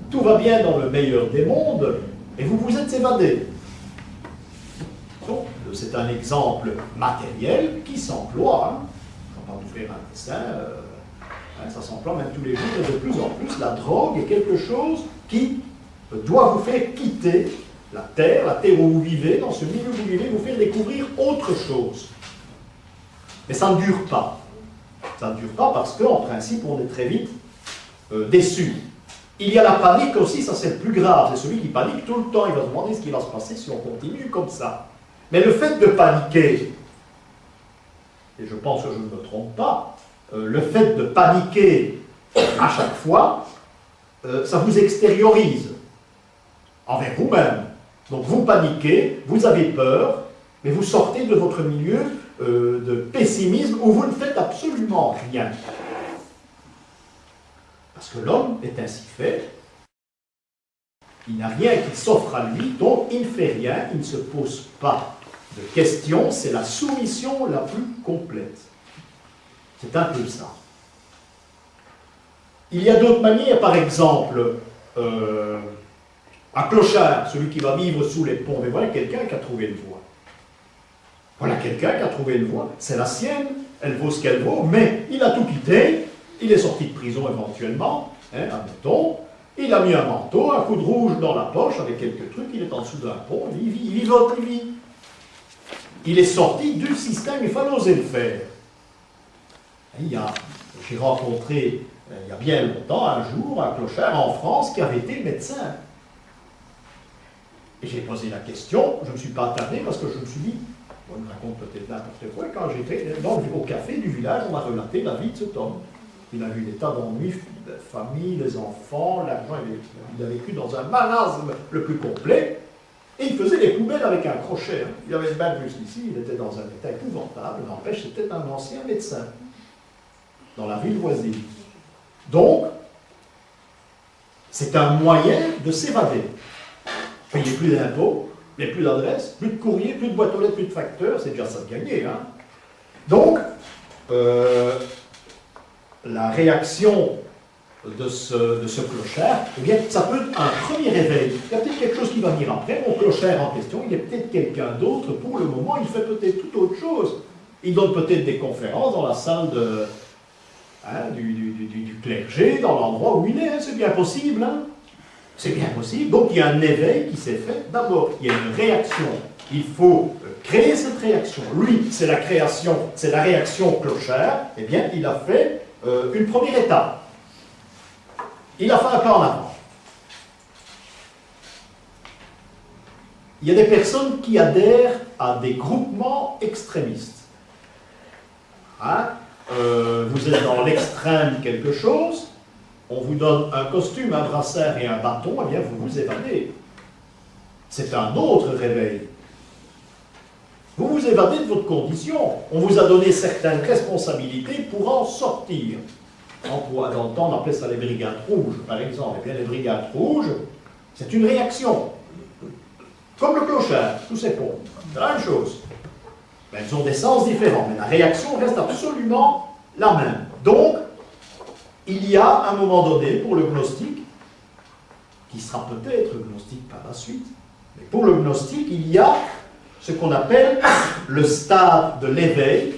Tout va bien dans le meilleur des mondes, et vous vous êtes évadé. Donc, c'est un exemple matériel qui s'emploie. Hein. On va pas vous faire un dessin, ça s'emploie même tous les jours et de plus en plus. La drogue est quelque chose qui doit vous faire quitter la terre où vous vivez, dans ce milieu où vous vivez, vous faire découvrir autre chose. Mais ça ne dure pas. Ça ne dure pas parce qu'en principe, on est très vite déçu. Il y a la panique aussi, ça c'est le plus grave. C'est celui qui panique tout le temps. Il va se demander ce qui va se passer si on continue comme ça. Mais le fait de paniquer, et je pense que je ne me trompe pas, le fait de paniquer à chaque fois, ça vous extériorise envers vous-même. Donc vous paniquez, vous avez peur, mais vous sortez de votre milieu de pessimisme où vous ne faites absolument rien. Parce que l'homme est ainsi fait, il n'a rien qui s'offre à lui, donc il ne fait rien, il ne se pose pas de questions, c'est la soumission la plus complète. C'est un peu ça. Il y a d'autres manières, par exemple, un clochard, celui qui va vivre sous les ponts, mais voilà quelqu'un qui a trouvé une voie. Voilà quelqu'un qui a trouvé une voie, c'est la sienne, elle vaut ce qu'elle vaut, mais il a tout quitté, il est sorti de prison éventuellement, hein, admettons, il a mis un manteau, un coup de rouge dans la poche avec quelques trucs, il est en dessous d'un pont, il vivote, il vit. Il est sorti du système, il fallait oser le faire. J'ai rencontré, il y a bien longtemps, un jour, un clochard en France qui avait été médecin. Et j'ai posé la question, je ne me suis pas attardé parce que je me suis dit, on me raconte peut-être n'importe quoi, quand j'étais au café du village, on m'a relaté la vie de cet homme. Il a eu des tas d'ennuis, la famille, les enfants, l'argent, il a vécu dans un marasme le plus complet, et il faisait des poubelles avec un crochet. Il avait le bain juste ici, il était dans un état épouvantable, n'empêche, c'était un ancien médecin, dans la ville voisine. Donc, c'est un moyen de s'évader. Il n'y a plus d'impôts, il n'y a plus d'adresse, plus de courrier, plus de boîte aux lettres, plus de facteurs, c'est déjà ça de gagner. Hein. Donc, la réaction de ce clochard, eh bien, ça peut être un premier réveil. Il y a peut-être quelque chose qui va venir après. Mon clochard en question, il est peut-être quelqu'un d'autre. Pour le moment, il fait peut-être toute autre chose. Il donne peut-être des conférences dans la salle du clergé, dans l'endroit où il est. Hein. C'est bien possible. Hein. C'est bien possible. Donc, il y a un éveil qui s'est fait. D'abord, il y a une réaction. Il faut créer cette réaction. Lui, c'est la création, c'est la réaction clochard. Eh bien, il a fait une première étape. Il a fait un pas en avant. Il y a des personnes qui adhèrent à des groupements extrémistes. Hein? Vous êtes dans l'extrême quelque chose, on vous donne un costume, un brassard et un bâton, eh bien vous vous évadez. C'est un autre réveil. Vous vous évadez de votre condition. On vous a donné certaines responsabilités pour en sortir. Dans le temps, on appelait ça les brigades rouges, par exemple. Eh bien, les brigades rouges, c'est une réaction. Comme le clochard, tous ces ponts. C'est la même chose. Mais elles ont des sens différents, mais la réaction reste absolument la même. Donc, il y a à un moment donné, pour le gnostique, qui sera peut-être gnostique par la suite, mais pour le gnostique, il y a ce qu'on appelle le stade de l'éveil,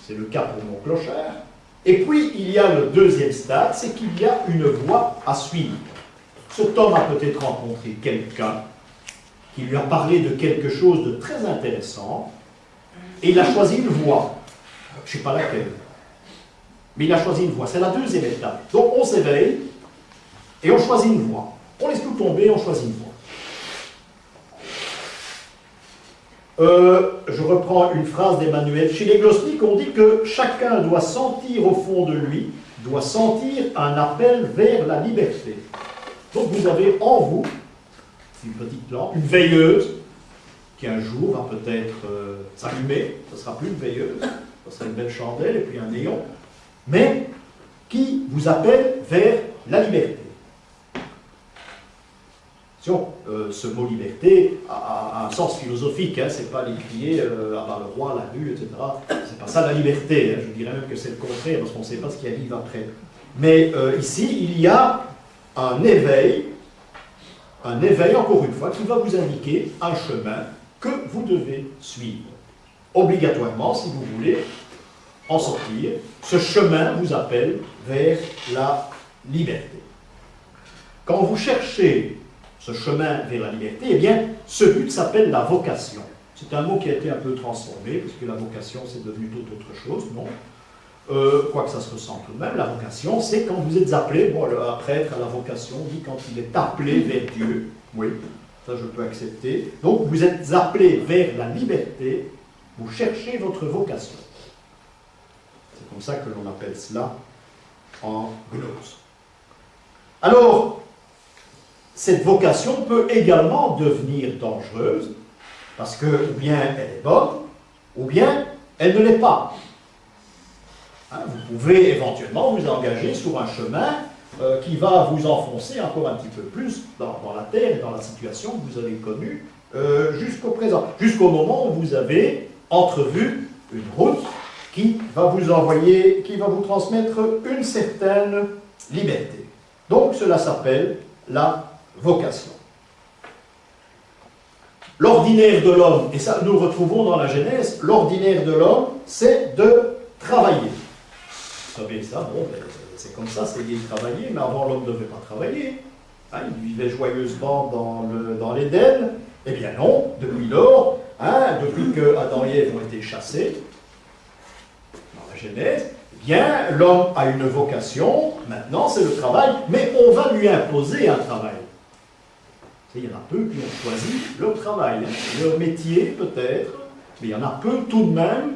c'est le cas pour mon clochard, et puis il y a le deuxième stade, c'est qu'il y a une voie à suivre. Cet homme a peut-être rencontré quelqu'un qui lui a parlé de quelque chose de très intéressant, et il a choisi une voie. Je ne sais pas laquelle, mais il a choisi une voie. C'est la deuxième étape. Donc on s'éveille, et on choisit une voie. On laisse tout tomber, on choisit une voie. Je reprends une phrase d'Emmanuel. Chez les gnostiques, on dit que chacun doit sentir au fond de lui, doit sentir un appel vers la liberté. Donc vous avez en vous, une petite lampe, une veilleuse, qui un jour va peut-être s'allumer, ce ne sera plus une veilleuse, ce sera une belle chandelle et puis un néon, mais qui vous appelle vers la liberté. Ce mot liberté a un sens philosophique, hein, c'est pas les crier à le roi, la rue, etc. C'est pas ça la liberté, hein, je dirais même que c'est le contraire, parce qu'on ne sait pas ce qui arrive après. Mais ici, il y a un éveil encore une fois, qui va vous indiquer un chemin que vous devez suivre. Obligatoirement, si vous voulez en sortir, ce chemin vous appelle vers la liberté. Quand vous cherchez ce chemin vers la liberté, eh bien, ce but s'appelle la vocation. C'est un mot qui a été un peu transformé, parce que la vocation, c'est devenu toute autre chose, non? Quoique ça se ressent tout de même, la vocation, c'est quand vous êtes appelé, bon, un prêtre à la vocation dit quand il est appelé vers Dieu, oui, ça je peux accepter. Donc vous êtes appelé vers la liberté, vous cherchez votre vocation. C'est comme ça que l'on appelle cela en gnose. Alors, cette vocation peut également devenir dangereuse, parce que ou bien elle est bonne, ou bien elle ne l'est pas. Hein, vous pouvez éventuellement vous engager sur un chemin qui va vous enfoncer encore un petit peu plus dans la terre et dans la situation que vous avez connue jusqu'au présent, jusqu'au moment où vous avez entrevu une route qui va vous envoyer, qui va vous transmettre une certaine liberté. Donc cela s'appelle la vocation. L'ordinaire de l'homme, et ça nous le retrouvons dans la Genèse, l'ordinaire de l'homme, c'est de travailler. Vous savez ça, bon, c'est comme ça, c'est lié de travailler, mais avant l'homme ne devait pas travailler. Hein, il vivait joyeusement dans l'Éden. Eh bien non, depuis lors, hein, depuis que Adam et Ève ont été chassés, dans la Genèse, eh bien l'homme a une vocation, maintenant c'est le travail, mais on va lui imposer un travail. Il y en a peu qui ont choisi leur travail, hein, leur métier peut-être, mais il y en a peu tout de même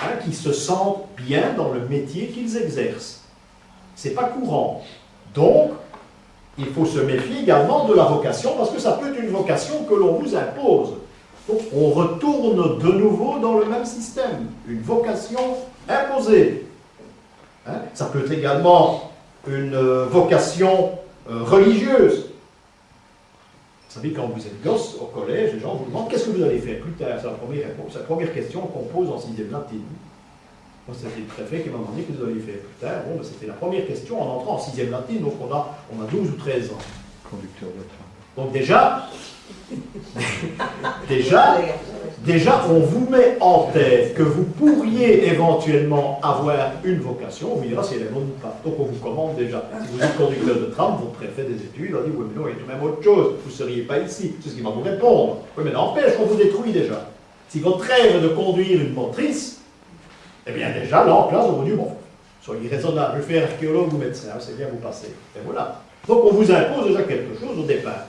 hein, qui se sentent bien dans le métier qu'ils exercent. Ce n'est pas courant. Donc, il faut se méfier également de la vocation, parce que ça peut être une vocation que l'on vous impose. Donc, on retourne de nouveau dans le même système, une vocation imposée. Hein, ça peut être également une vocation religieuse. Vous savez, quand vous êtes gosse au collège, les gens vous demandent qu'est-ce que vous allez faire plus tard. C'est la première réponse, la première question qu'on pose en 6e latine. Moi, c'était le préfet qui m'a demandé qu'est-ce que vous allez faire plus tard. Bon, ben, c'était la première question en entrant en 6e latine, donc on a 12 ou 13 ans. Conducteur de train. Donc déjà, on vous met en tête que vous pourriez éventuellement avoir une vocation, on vous dira si elle est bonne ou pas. Donc on vous commande déjà. Si vous êtes conducteur de tram, votre préfet des études a dit, oui mais non, il y a tout de même autre chose, vous ne seriez pas ici. C'est ce qu'il va vous répondre. Oui mais n'empêche qu'on vous détruit déjà. Si votre rêve est de conduire une motrice, eh bien déjà, là en classe, on vous dit, bon, soyez raisonnable, je fais archéologue ou médecin, c'est bien vous passez. Et voilà. Donc on vous impose déjà quelque chose au départ.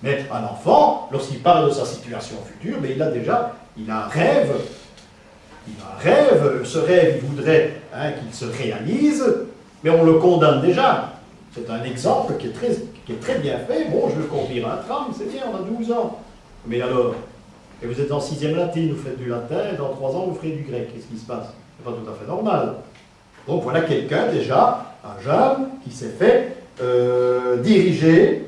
Mais un enfant, lorsqu'il parle de sa situation future, mais il a un rêve. Il a un rêve, ce rêve, il voudrait hein, qu'il se réalise, mais on le condamne déjà. C'est un exemple qui est très bien fait. Bon, je veux conduire un tram, c'est bien, on a 12 ans. Mais alors, et vous êtes en 6e latine, vous faites du latin, et dans 3 ans, vous ferez du grec. Qu'est-ce qui se passe? C'est pas tout à fait normal. Donc voilà quelqu'un déjà, un jeune, qui s'est fait diriger.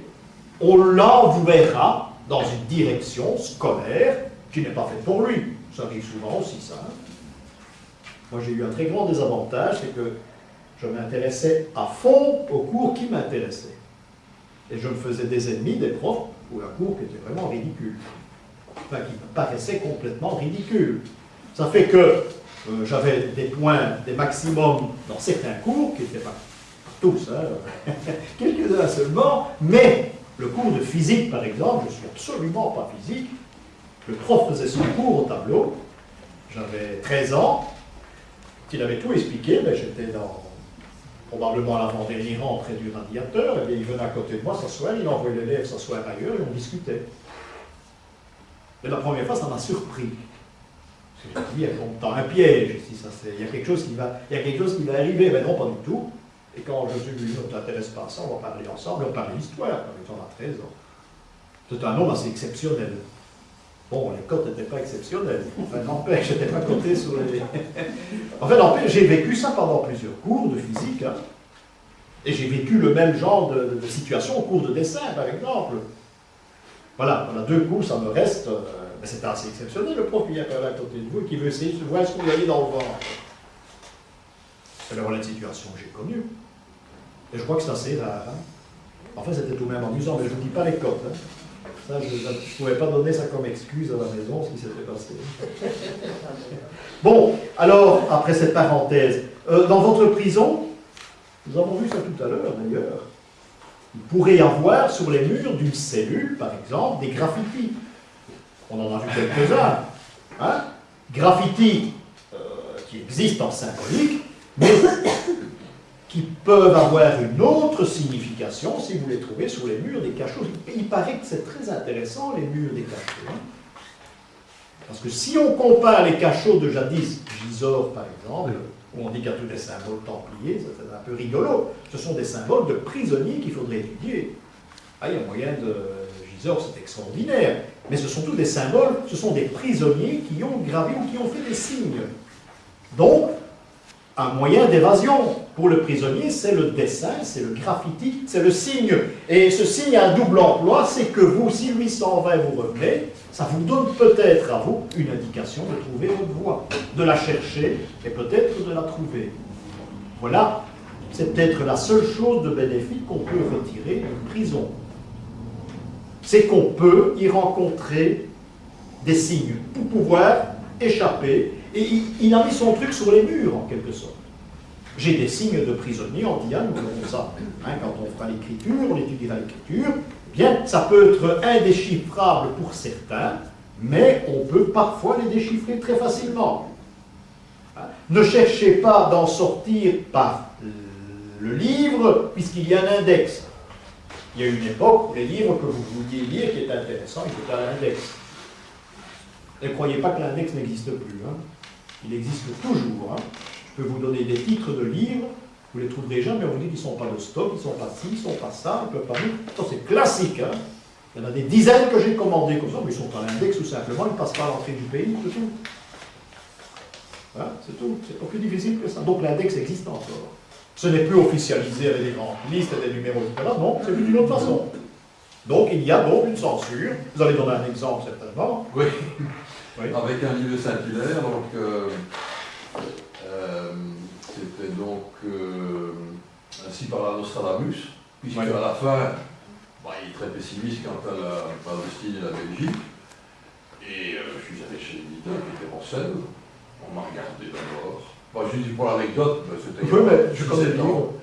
On l'enverra dans une direction scolaire qui n'est pas faite pour lui. Ça arrive souvent aussi, ça. Moi, j'ai eu un très grand désavantage, c'est que je m'intéressais à fond aux cours qui m'intéressaient. Et je me faisais des ennemis, des profs, pour un cours qui était vraiment ridicule. Enfin, qui me paraissait complètement ridicule. Ça fait que j'avais des points, des maximums dans certains cours, qui n'étaient pas tous, hein, quelques-uns seulement, mais le cours de physique, par exemple, je ne suis absolument pas physique. Le prof faisait son cours au tableau. J'avais 13 ans. Il avait tout expliqué, mais j'étais probablement à l'avant-dernier rang près du radiateur. Et bien, il venait à côté de moi s'asseoir, il envoyait l'élève s'asseoir ailleurs et on discutait. Et la première fois, ça m'a surpris. Parce que j'ai dit, il y a un piège ici. Il y a quelque chose qui va arriver. Mais non, pas du tout. Et quand je suis venu, ne t'intéresse pas à ça, on va parler ensemble, on parle d'histoire, on a 13 ans. C'est un homme assez exceptionnel. Bon, les cotes n'étaient pas exceptionnelles. Enfin, n'empêche, je n'étais pas coté sur les... Enfin, n'empêche, j'ai vécu ça pendant plusieurs cours de physique. Hein. Et j'ai vécu le même genre de situation au cours de dessin, par exemple. Voilà, on a 2 cours, ça me reste... mais c'était assez exceptionnel, le prof qui vient parler à côté de vous et qui veut essayer de voir ce que vous voyez dans le ventre. C'est la voilà une situation que j'ai connue. Et je crois que c'est assez rare. Hein. Enfin, c'était tout de même amusant, mais je ne vous dis pas les cotes. Hein. Ça, je ne pouvais pas donner ça comme excuse à la maison, ce qui s'était passé. Bon, alors, après cette parenthèse, dans votre prison, nous avons vu ça tout à l'heure d'ailleurs, il pourrait y avoir sur les murs d'une cellule, par exemple, des graffitis. On en a vu quelques-uns. Hein? Graffitis qui existent en symbolique, mais qui peuvent avoir une autre signification si vous les trouvez sur les murs des cachots. Il paraît que c'est très intéressant, les murs des cachots. Hein? Parce que si on compare les cachots de jadis, Gisors par exemple, où on dit qu'il y a tous des symboles templiers, ça c'est un peu rigolo. Ce sont des symboles de prisonniers qu'il faudrait étudier. Ah, il y a moyen de... Gisors, c'est extraordinaire. Mais ce sont tous des symboles, ce sont des prisonniers qui ont gravé ou qui ont fait des signes. Donc, un moyen d'évasion pour le prisonnier, c'est le dessin, c'est le graffiti, c'est le signe. Et ce signe a un double emploi, c'est que vous, si lui s'en va et vous revenez, ça vous donne peut-être à vous une indication de trouver votre voie, de la chercher et peut-être de la trouver. Voilà, c'est peut-être la seule chose de bénéfique qu'on peut retirer d'une prison. C'est qu'on peut y rencontrer des signes pour pouvoir échapper. Et il a mis son truc sur les murs, en quelque sorte. J'ai des signes de prisonniers en Diane, nous avons ça. Hein, quand on fera l'écriture, on étudiera l'écriture. Eh bien, ça peut être indéchiffrable pour certains, mais on peut parfois les déchiffrer très facilement. Hein? Ne cherchez pas d'en sortir par le livre, puisqu'il y a un index. Il y a une époque où les livres que vous vouliez lire qui est intéressant, il faut à l'index. Ne croyez pas que l'index n'existe plus. Hein. Il existe toujours. Hein. Je peux vous donner des titres de livres, vous ne les trouverez jamais, on vous dit qu'ils ne sont pas de stock, ils ne sont pas ci, ils ne sont pas ça, ils ne peuvent pas venir. C'est classique. Hein. Il y en a des dizaines que j'ai commandés comme ça, mais ils sont à l'index tout simplement, ils ne passent pas à l'entrée du pays, c'est tout. Hein, c'est tout, c'est pas plus difficile que ça. Donc l'index existe encore. Ce n'est plus officialisé avec des grandes listes et des numéros, etc. Non, c'est vu d'une autre façon. Donc il y a donc une censure. Vous allez donner un exemple certainement. Oui. Oui. Avec un livre de Saint-Hilaire, donc c'était donc ainsi par la Nostradamus, puisque à la fin, il est très pessimiste quant à la Palestine et la Belgique, et je suis allé chez l'éditeur qui était Rancel, on m'a regardé d'abord. Je dis pour l'anecdote, c'était... Oui, mais je connais le livre.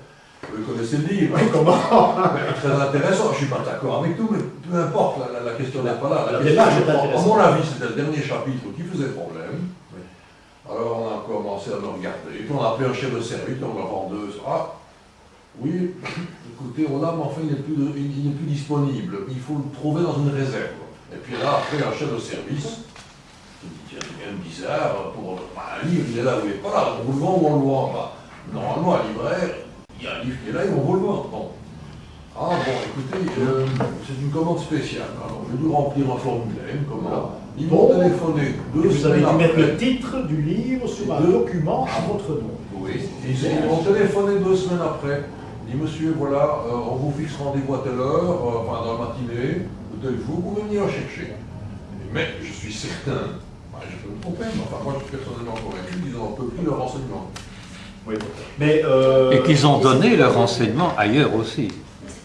Vous connaissez le livre. Oui, comment? Très intéressant, je ne suis pas d'accord avec tout, mais peu importe, la question n'est pas là. La question, à mon avis, c'était le dernier chapitre qui faisait problème. Oui. Alors on a commencé à me regarder, puis on a appelé un chef de service, on la vendeuse. Ah, oui, écoutez, on l'a, mais enfin il n'est plus disponible, il faut le trouver dans une réserve. Et puis là, après, un chef de service, il me dit, c'est quand même bizarre, pour un livre, il est là, il n'est pas là, on vous le vend ou on le vend pas. Normalement, un libraire, il y a un livre qui est là, ils vont vous le vendre. Bon. Ah bon, écoutez, c'est une commande spéciale. Alors, j'ai dû remplir un formulaire, une commande. Ils m'ont téléphoné 2 semaines après. Vous avez dû mettre le titre du livre sur un document à votre nom. Oui, ils m'ont téléphoné 2 semaines après. Ils dit, monsieur, voilà, on vous fixe rendez-vous à telle heure, enfin dans la matinée, tel jour, vous pouvez venir chercher. Mais je suis certain, je peux me tromper, mais enfin moi je suis personnellement convaincu qu'ils ont un peu pris le renseignement. Oui. Mais, et qu'ils ont donné leurs renseignements ailleurs aussi.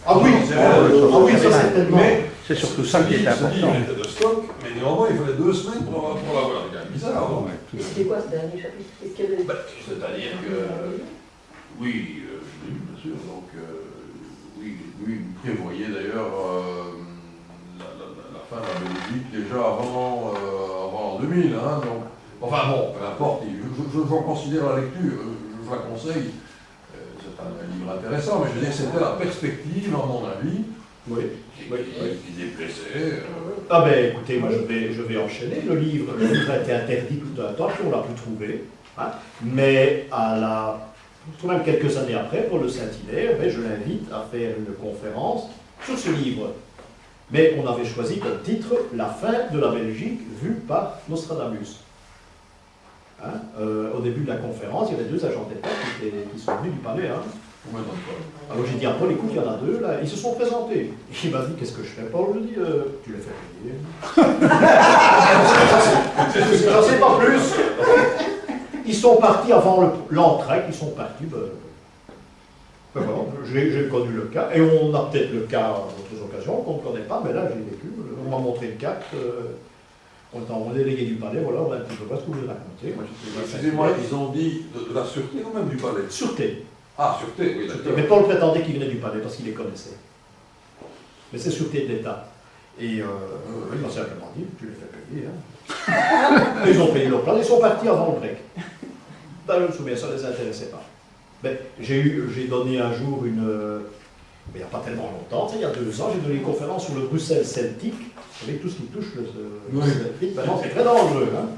Ah oui, ça certainement. C'est surtout ça qui est important. Ce livre était de stock, mais néanmoins il fallait 2 semaines pour l'avoir. C'est quand même bizarre, non? C'était quoi ce dernier chapitre? C'est-à-dire que, oui, je l'ai lu bien sûr, donc oui, il prévoyait d'ailleurs la fin de la Belgique déjà avant 2000, hein, donc, enfin bon, peu importe, j'en considère la lecture, je la conseille, c'est un livre intéressant, mais je veux dire, c'était la perspective, à mon avis, qui déplaisait. Ah ben écoutez, moi je vais enchaîner. Le livre a été interdit tout un temps, puis on l'a plus trouvé. Hein. Mais même quelques années après, pour le Saint-Hilaire, je l'invite à faire une conférence sur ce livre. Mais on avait choisi comme titre « La fin de la Belgique vue par Nostradamus ». Hein, au début de la conférence, il y avait 2 agents d'État qui sont venus du palais. Hein. Alors j'ai dit à Paul, écoute, il y en a 2 là, ils se sont présentés. Il m'a dit, qu'est-ce que je fais, Paul? Je lui ai dit, tu les fais payer. J'en sais pas plus. Ils sont partis avant l'entrée, ils sont partis. Voilà, j'ai connu le cas, et on a peut-être le cas à d'autres occasions qu'on ne connaît pas, mais là j'ai vécu on m'a montré une carte, on est en délégué du palais, voilà, on a un petit peu pas ce que vous racontez. Excusez-moi, ils ont dit de la sûreté quand même du palais. Sûreté. Ah, sûreté, oui, Sûreté. d'accord. Mais Paul prétendait qu'il venait du palais parce qu'il les connaissait. Mais c'est sûreté de l'État. Et il m'a simplement dit, tu les fais payer. Hein. Et ils ont payé leur place, ils sont partis avant le break. Ben, je me souviens, ça ne les intéressait pas. Ben, j'ai donné un jour il n'y a pas tellement longtemps, il y a 2 ans, j'ai donné une conférence sur le Bruxelles Celtic, avec tout ce qui touche le Celtic. Ben non, c'est très dangereux. Hein.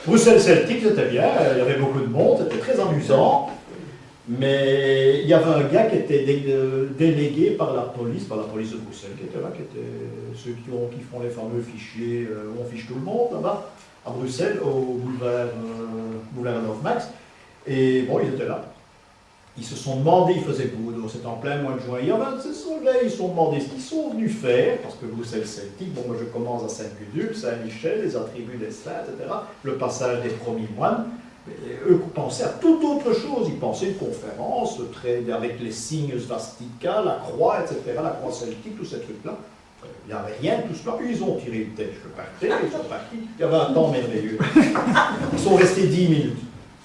Bruxelles Celtic, c'était bien, il y avait beaucoup de monde, c'était très amusant, mais il y avait un gars qui était délégué par la police de Bruxelles, qui était là, qui était ceux qui font les fameux fichiers où on fiche tout le monde, là-bas, à Bruxelles, au boulevard Adolphe Max, et bon, ils étaient là. Ils se sont demandé, il faisait beau, c'était en plein mois de juin, il y avait ce soleil, ils se sont demandé ce qu'ils sont venus faire, parce que Bruxelles Celtic, bon, moi je commence à Saint-Gudule, Saint-Michel, les attributs des saints, etc., le passage des premiers moines, et eux pensaient à toute autre chose, ils pensaient une conférence avec les signes svastika, la croix, etc., la croix celtique, tous ces trucs-là. Il n'y avait rien de tout cela, puis ils ont tiré une tête, je partais, ils sont partis, il y avait un temps merveilleux. Ils sont restés 10 minutes.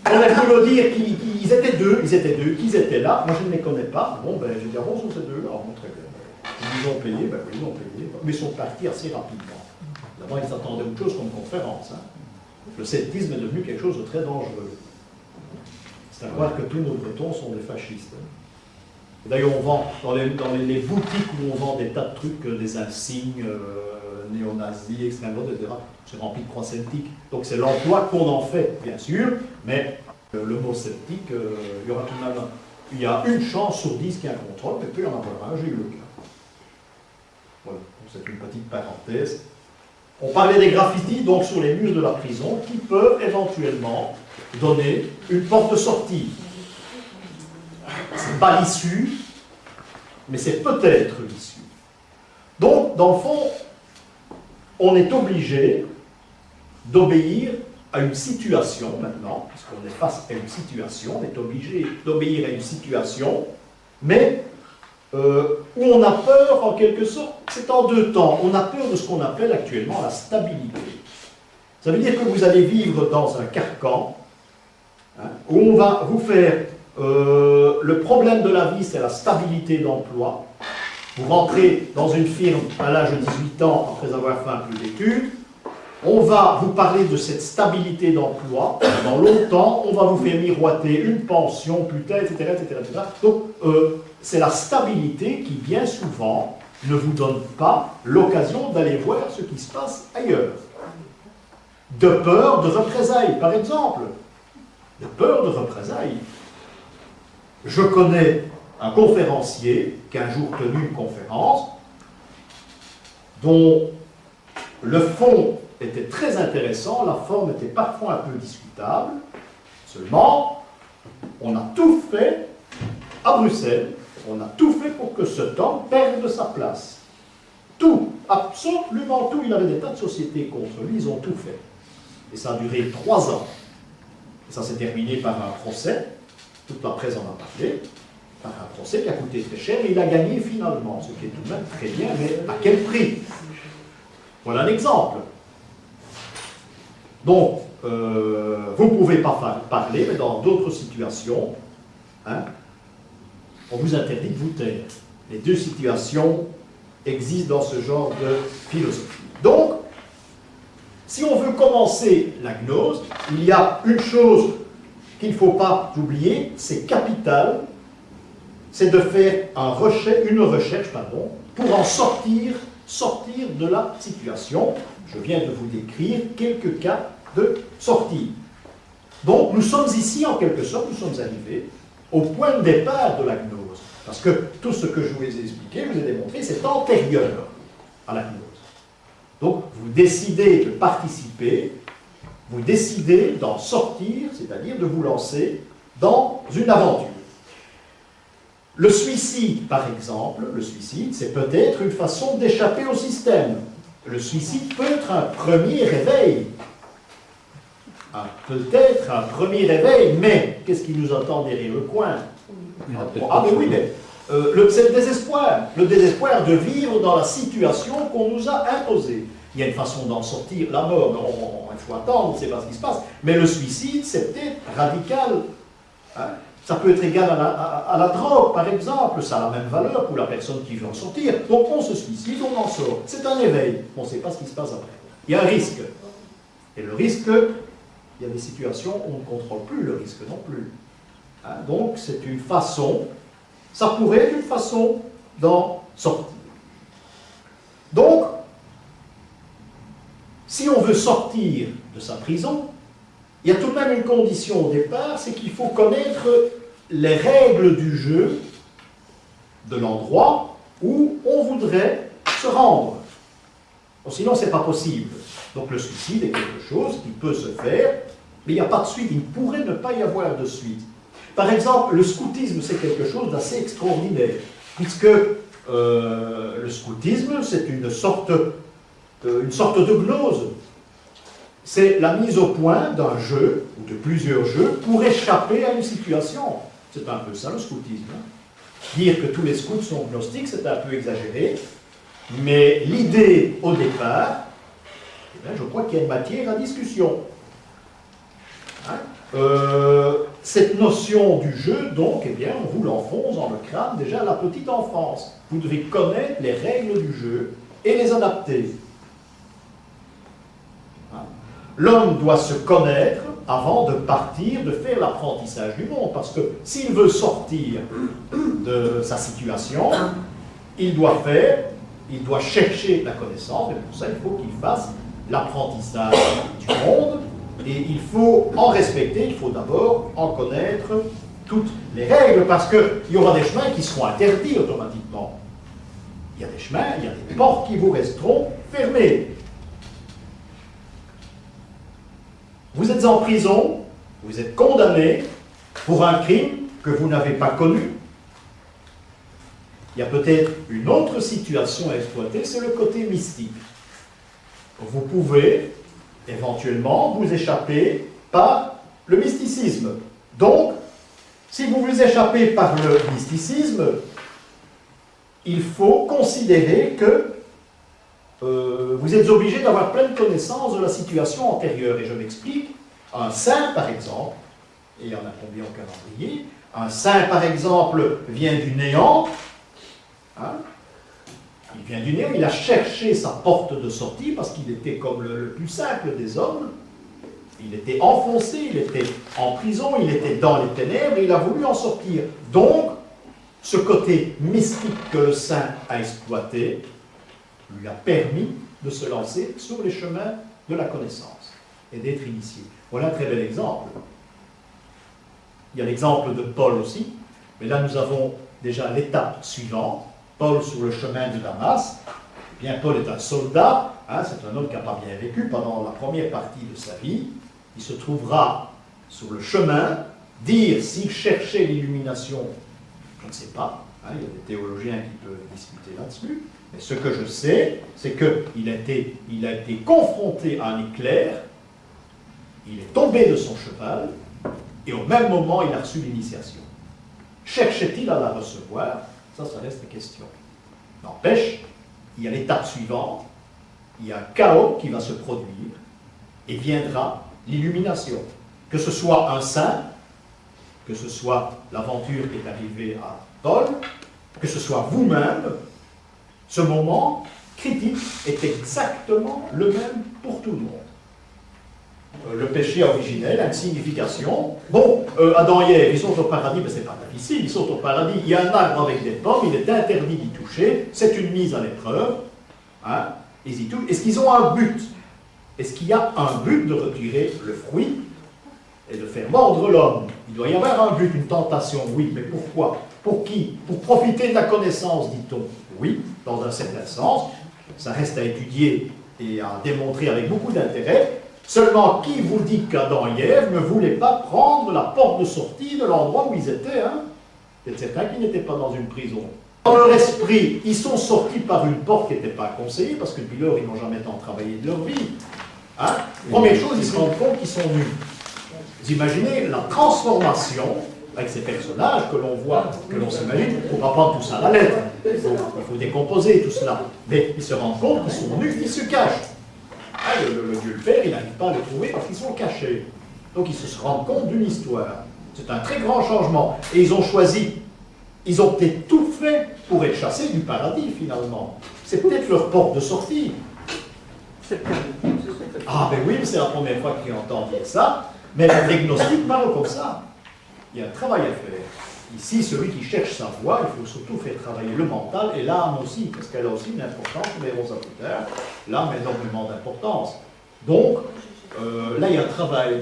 On a pu me dire qu'ils étaient deux, qu'ils étaient là. Moi, je ne les connais pas. Bon, ben, j'ai dit, ah bon, sont ces deux-là. Bon, très bien. Ils ont payé, ben oui, ils ont payé. Mais ils sont partis assez rapidement. D'abord, ils attendaient autre chose comme conférence. Hein. Le celtisme est devenu quelque chose de très dangereux. C'est à croire que tous nos Bretons sont des fascistes. Hein. D'ailleurs, on vend, dans les boutiques où on vend des tas de trucs, des insignes, néo-nazis, extrême droite, etc., c'est rempli de croix celtiques. Donc c'est l'emploi qu'on en fait, bien sûr, mais le mot celtique, il y aura tout de même, il y a une chance sur 10 qu'il y a un contrôle, mais puis il y en a un, j'ai eu le cas. Voilà, c'est une petite parenthèse. On parlait des graffitis, donc sur les murs de la prison, qui peuvent éventuellement donner une porte de sortie. C'est pas l'issue, mais c'est peut-être l'issue. Donc, dans le fond, on est obligé d'obéir à une situation maintenant, puisqu'on est face à une situation, on est obligé d'obéir à une situation, mais où on a peur en quelque sorte, c'est en 2 temps. On a peur de ce qu'on appelle actuellement la stabilité. Ça veut dire que vous allez vivre dans un carcan, hein, où on va vous faire, le problème de la vie, c'est la stabilité d'emploi. Vous rentrez dans une firme à l'âge de 18 ans après avoir fait un peu d'études. On va vous parler de cette stabilité d'emploi. Dans longtemps, on va vous faire miroiter une pension, putain, etc., etc., etc. Donc, c'est la stabilité qui, bien souvent, ne vous donne pas l'occasion d'aller voir ce qui se passe ailleurs. De peur de représailles, par exemple. De peur de représailles. Je connais un conférencier qui a un jour tenu une conférence dont le fond était très intéressant, la forme était parfois un peu discutable. Seulement, on a tout fait à Bruxelles, on a tout fait pour que cet homme perde sa place. Tout, absolument tout. Il avait des tas de sociétés contre lui, ils ont tout fait. Et ça a duré 3 ans. Et ça s'est terminé par un procès, toute la presse en a parlé, par un procès qui a coûté très cher, et il a gagné finalement, ce qui est tout de même très bien, mais à quel prix? Voilà un exemple. Donc, vous ne pouvez pas parler, mais dans d'autres situations, hein, on vous interdit de vous taire. Les 2 situations existent dans ce genre de philosophie. Donc, si on veut commencer la gnose, il y a une chose qu'il ne faut pas oublier, c'est capital, c'est de faire une recherche pour en sortir de la situation. Je viens de vous décrire quelques cas de sortie. Donc, nous sommes ici, en quelque sorte, nous sommes arrivés au point de départ de la gnose. Parce que tout ce que je vous ai expliqué, je vous ai démontré, c'est antérieur à la gnose. Donc, vous décidez de participer, vous décidez d'en sortir, c'est-à-dire de vous lancer dans une aventure. Le suicide, par exemple, le suicide, c'est peut-être une façon d'échapper au système. Le suicide peut être un premier réveil. Peut-être un premier réveil, mais qu'est-ce qui nous attend derrière le coin? Ah, mais oui, mais c'est le désespoir de vivre dans la situation qu'on nous a imposée. Il y a une façon d'en sortir, la mort, il faut attendre, on ne sait pas ce qui se passe, mais le suicide, c'est peut-être radical. Hein? Ça peut être égal à la drogue, par exemple, ça a la même valeur pour la personne qui veut en sortir. Donc on se suicide, on en sort. C'est un éveil, on ne sait pas ce qui se passe après. Il y a un risque. Et le risque, il y a des situations où on ne contrôle plus le risque non plus. Hein? Donc c'est une façon, ça pourrait être une façon d'en sortir. Donc, si on veut sortir de sa prison, il y a tout de même une condition au départ, c'est qu'il faut connaître les règles du jeu de l'endroit où on voudrait se rendre. Bon, sinon, ce n'est pas possible. Donc le suicide est quelque chose qui peut se faire, mais il n'y a pas de suite. Il ne pourrait ne pas y avoir de suite. Par exemple, le scoutisme, c'est quelque chose d'assez extraordinaire, puisque le scoutisme, c'est une sorte de gnose. C'est la mise au point d'un jeu, ou de plusieurs jeux, pour échapper à une situation. C'est un peu ça le scoutisme. Hein. Dire que tous les scouts sont gnostiques, c'est un peu exagéré, mais l'idée au départ, eh bien, je crois qu'il y a une matière à discussion. Hein. Cette notion du jeu, donc, eh bien, on vous l'enfonce dans le crâne déjà à la petite enfance. Vous devez connaître les règles du jeu et les adapter. L'homme doit se connaître avant de partir, de faire l'apprentissage du monde, parce que s'il veut sortir de sa situation, il doit chercher la connaissance, et pour ça il faut qu'il fasse l'apprentissage du monde, et il faut en respecter, il faut d'abord en connaître toutes les règles, parce qu'il y aura des chemins qui seront interdits automatiquement. Il y a des chemins, il y a des portes qui vous resteront fermées. Vous êtes en prison, vous êtes condamné pour un crime que vous n'avez pas connu. Il y a peut-être une autre situation à exploiter, c'est le côté mystique. Vous pouvez éventuellement vous échapper par le mysticisme. Donc, si vous vous échappez par le mysticisme, il faut considérer que vous êtes obligé d'avoir pleine connaissance de la situation antérieure. Et je m'explique. Un saint, par exemple, et il y en a combien au calendrier, un saint, par exemple, vient du néant. Hein? Il vient du néant, il a cherché sa porte de sortie parce qu'il était comme le plus simple des hommes. Il était enfoncé, il était en prison, il était dans les ténèbres et il a voulu en sortir. Donc, ce côté mystique que le saint a exploité lui a permis de se lancer sur les chemins de la connaissance et d'être initié. Voilà un très bel exemple. Il y a l'exemple de Paul aussi, mais là nous avons déjà l'étape suivante. Paul sur le chemin de Damas. Eh bien, Paul est un soldat, hein, c'est un homme qui n'a pas bien vécu pendant la première partie de sa vie. Il se trouvera sur le chemin, dire s'il cherchait l'illumination, je ne sais pas, hein, il y a des théologiens qui peuvent discuter là-dessus. Mais ce que je sais, c'est qu'il a été confronté à un éclair, il est tombé de son cheval, et au même moment, il a reçu l'initiation. Cherchait-il à la recevoir? Ça reste la question. N'empêche, il y a l'étape suivante, il y a un chaos qui va se produire, et viendra l'illumination. Que ce soit un saint, que ce soit l'aventure qui est arrivée à Paul, que ce soit vous-même, ce moment critique est exactement le même pour tout le monde. Le péché originel a une signification. Bon, Adam et Ève, ils sont au paradis, mais ce n'est pas difficile, ils sont au paradis, il y a un arbre avec des pommes, il est interdit d'y toucher, c'est une mise à l'épreuve. Hein, ils y touchent. Est-ce qu'ils ont un but? Est-ce qu'il y a un but de retirer le fruit et de faire mordre l'homme? Il doit y avoir un but, une tentation, oui, mais pourquoi? Pour qui? Pour profiter de la connaissance, dit-on. Oui, dans un certain sens, ça reste à étudier et à démontrer avec beaucoup d'intérêt. Seulement, qui vous dit qu'Adam et Ève ne voulaient pas prendre la porte de sortie de l'endroit où ils étaient, hein? Il y a certains qui n'étaient pas dans une prison. Dans leur esprit, ils sont sortis par une porte qui n'était pas conseillée, parce que depuis lors, ils n'ont jamais tant travaillé de leur vie. Hein? Première chose, ils se rendent compte qu'ils sont nus. Vous imaginez la transformation avec ces personnages que l'on voit, que l'on s'imagine, on va prendre tout ça à la lettre. Il faut décomposer tout cela. Mais ils se rendent compte qu'ils sont nus, ils se cachent. Ah, le Dieu le Père, il n'arrive pas à les trouver parce qu'ils sont cachés. Donc ils se rendent compte d'une histoire. C'est un très grand changement. Et ils ont choisi, ils ont peut-être tout fait pour être chassés du paradis finalement. C'est peut-être leur porte de sortie. Ah ben oui, c'est la première fois qu'ils entendent dire ça. Mais les gnostiques parlent comme ça. Il y a un travail à faire. Ici, celui qui cherche sa voie, il faut surtout faire travailler le mental et l'âme aussi, parce qu'elle a aussi une importance, on verra ça plus tard. L'âme a énormément d'importance. Donc, là, il y a un travail.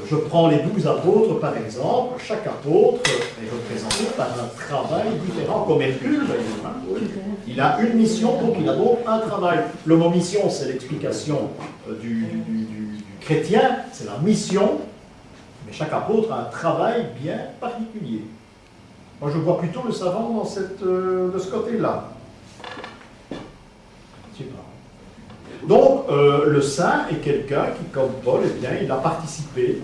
Je prends les 12 apôtres, par exemple. Chaque apôtre est représenté par un travail différent, comme Hercule, d'ailleurs. Il a une mission, donc il a donc un travail. Le mot mission, c'est l'explication du chrétien, c'est la mission. Mais chaque apôtre a un travail bien particulier. Moi, je vois plutôt le savant dans de ce côté-là. Je sais pas. Donc, le saint est quelqu'un qui, comme Paul, eh bien, il a participé.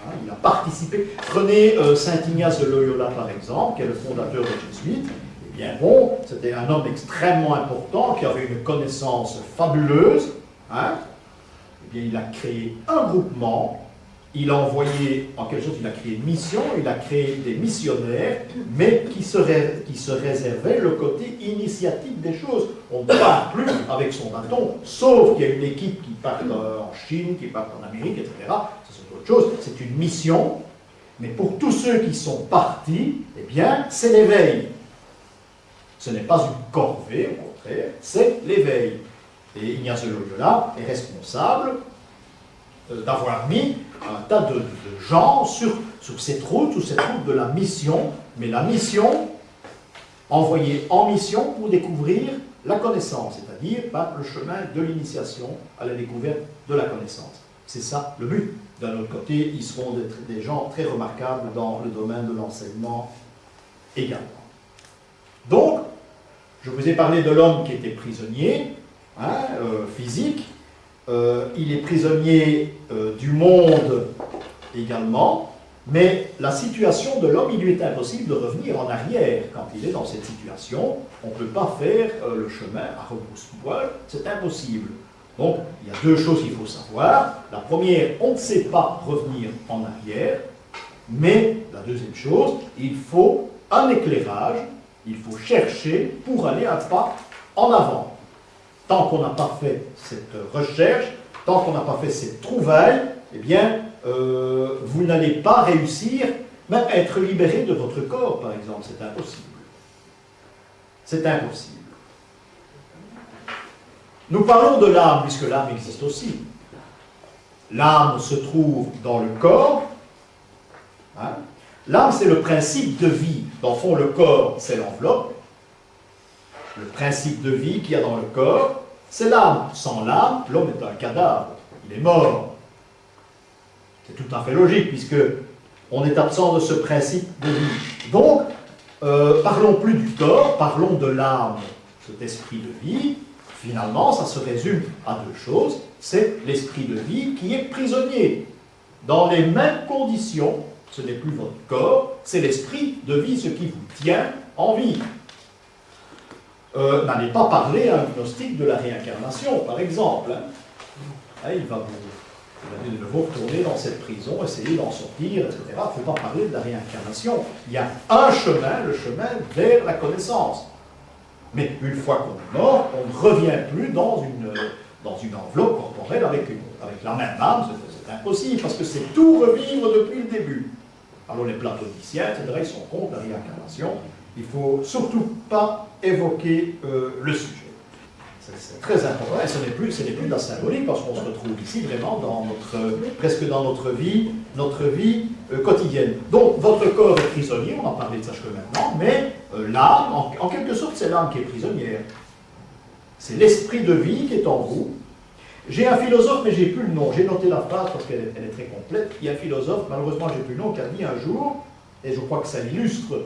Hein, il a participé. Prenez saint Ignace de Loyola, par exemple, qui est le fondateur des Jésuites. Eh bien, bon, c'était un homme extrêmement important, qui avait une connaissance fabuleuse. Hein. Eh bien, il a créé un groupement. Il a envoyé, en quelque sorte, il a créé une mission, il a créé des missionnaires, mais qui se réservaient le côté initiatique des choses. On ne part plus avec son bâton, sauf qu'il y a une équipe qui part en Chine, qui part en Amérique, etc. C'est autre chose, c'est une mission. Mais pour tous ceux qui sont partis, eh bien, c'est l'éveil. Ce n'est pas une corvée, au contraire, c'est l'éveil. Et Ignace de Loyola est responsable d'avoir mis un tas de gens sur cette route de la mission, mais la mission envoyée en mission pour découvrir la connaissance, c'est-à-dire le chemin de l'initiation à la découverte de la connaissance. C'est ça le but. D'un autre côté, ils seront des gens très remarquables dans le domaine de l'enseignement également. Donc, je vous ai parlé de l'homme qui était prisonnier, physique. Il est prisonnier du monde également, mais la situation de l'homme, il lui est impossible de revenir en arrière. Quand il est dans cette situation, on ne peut pas faire le chemin à rebrousse-poil, c'est impossible. Donc, il y a deux choses qu'il faut savoir. La première, on ne sait pas revenir en arrière, mais la deuxième chose, il faut un éclairage, il faut chercher pour aller un pas en avant. Tant qu'on n'a pas fait cette recherche, tant qu'on n'a pas fait cette trouvaille, eh bien, vous n'allez pas réussir, même à être libéré de votre corps, par exemple. C'est impossible. C'est impossible. Nous parlons de l'âme, puisque l'âme existe aussi. L'âme se trouve dans le corps. Hein? L'âme, c'est le principe de vie. Dans le fond, le corps, c'est l'enveloppe. Le principe de vie qu'il y a dans le corps, c'est l'âme. Sans l'âme, l'homme est un cadavre. Il est mort. C'est tout à fait logique, puisque on est absent de ce principe de vie. Donc, parlons plus du corps, parlons de l'âme, cet esprit de vie. Finalement, ça se résume à deux choses. C'est l'esprit de vie qui est prisonnier. Dans les mêmes conditions, ce n'est plus votre corps, c'est l'esprit de vie, ce qui vous tient en vie. N'allez pas parler à un gnostique de la réincarnation, par exemple. Il va de nouveau retourner dans cette prison, essayer d'en sortir, etc. Il ne faut pas parler de la réincarnation. Il y a un chemin, le chemin vers la connaissance. Mais une fois qu'on est mort, on ne revient plus dans une enveloppe corporelle avec la même âme. C'est impossible, parce que c'est tout revivre depuis le début. Alors les platoniciens, etc., ils sont contre la réincarnation. Il ne faut surtout pas évoquer le sujet. C'est très important, et ce n'est plus de la symbolique, parce qu'on se retrouve ici vraiment presque dans notre vie quotidienne. Donc, votre corps est prisonnier, on en parlait de ça jusque maintenant, mais l'âme, en quelque sorte, c'est l'âme qui est prisonnière. C'est l'esprit de vie qui est en vous. J'ai un philosophe, mais j'ai plus le nom. J'ai noté la phrase parce qu'elle est très complète. Il y a un philosophe, malheureusement, j'ai plus le nom, qui a dit un jour, et je crois que ça illustre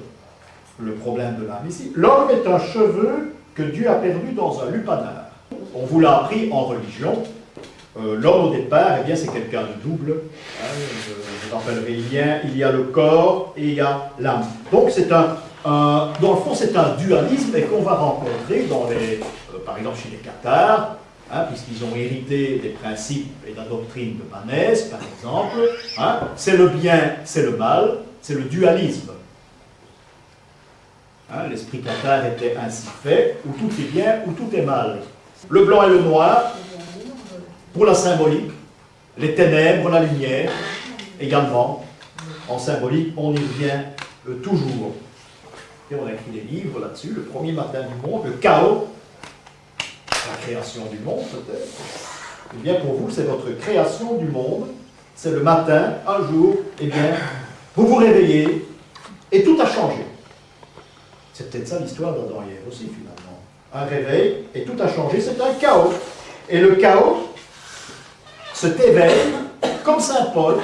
le problème de l'âme ici, l'homme est un cheveu que Dieu a perdu dans un lupanar. On vous l'a appris en religion. L'homme, au départ, eh bien, c'est quelqu'un de double. je l'appellerai il y a le corps et il y a l'âme. Donc c'est dans le fond, c'est un dualisme et qu'on va rencontrer par exemple chez les cathares, hein, puisqu'ils ont hérité des principes et de la doctrine de Manès, par exemple. Hein, c'est le bien, c'est le mal, c'est le dualisme. Hein, l'esprit cathare était ainsi fait, où tout est bien, où tout est mal. Le blanc et le noir, pour la symbolique, les ténèbres, la lumière, également, en symbolique, on y revient toujours. Et on a écrit des livres là-dessus, le premier matin du monde, le chaos, la création du monde peut-être. Eh bien pour vous, c'est votre création du monde, c'est le matin, un jour, eh bien, vous vous réveillez et tout a changé. C'est peut-être ça l'histoire d'Adam et Ève aussi finalement. Un réveil et tout a changé, c'est un chaos. Et le chaos, cet éveil, comme Saint Paul,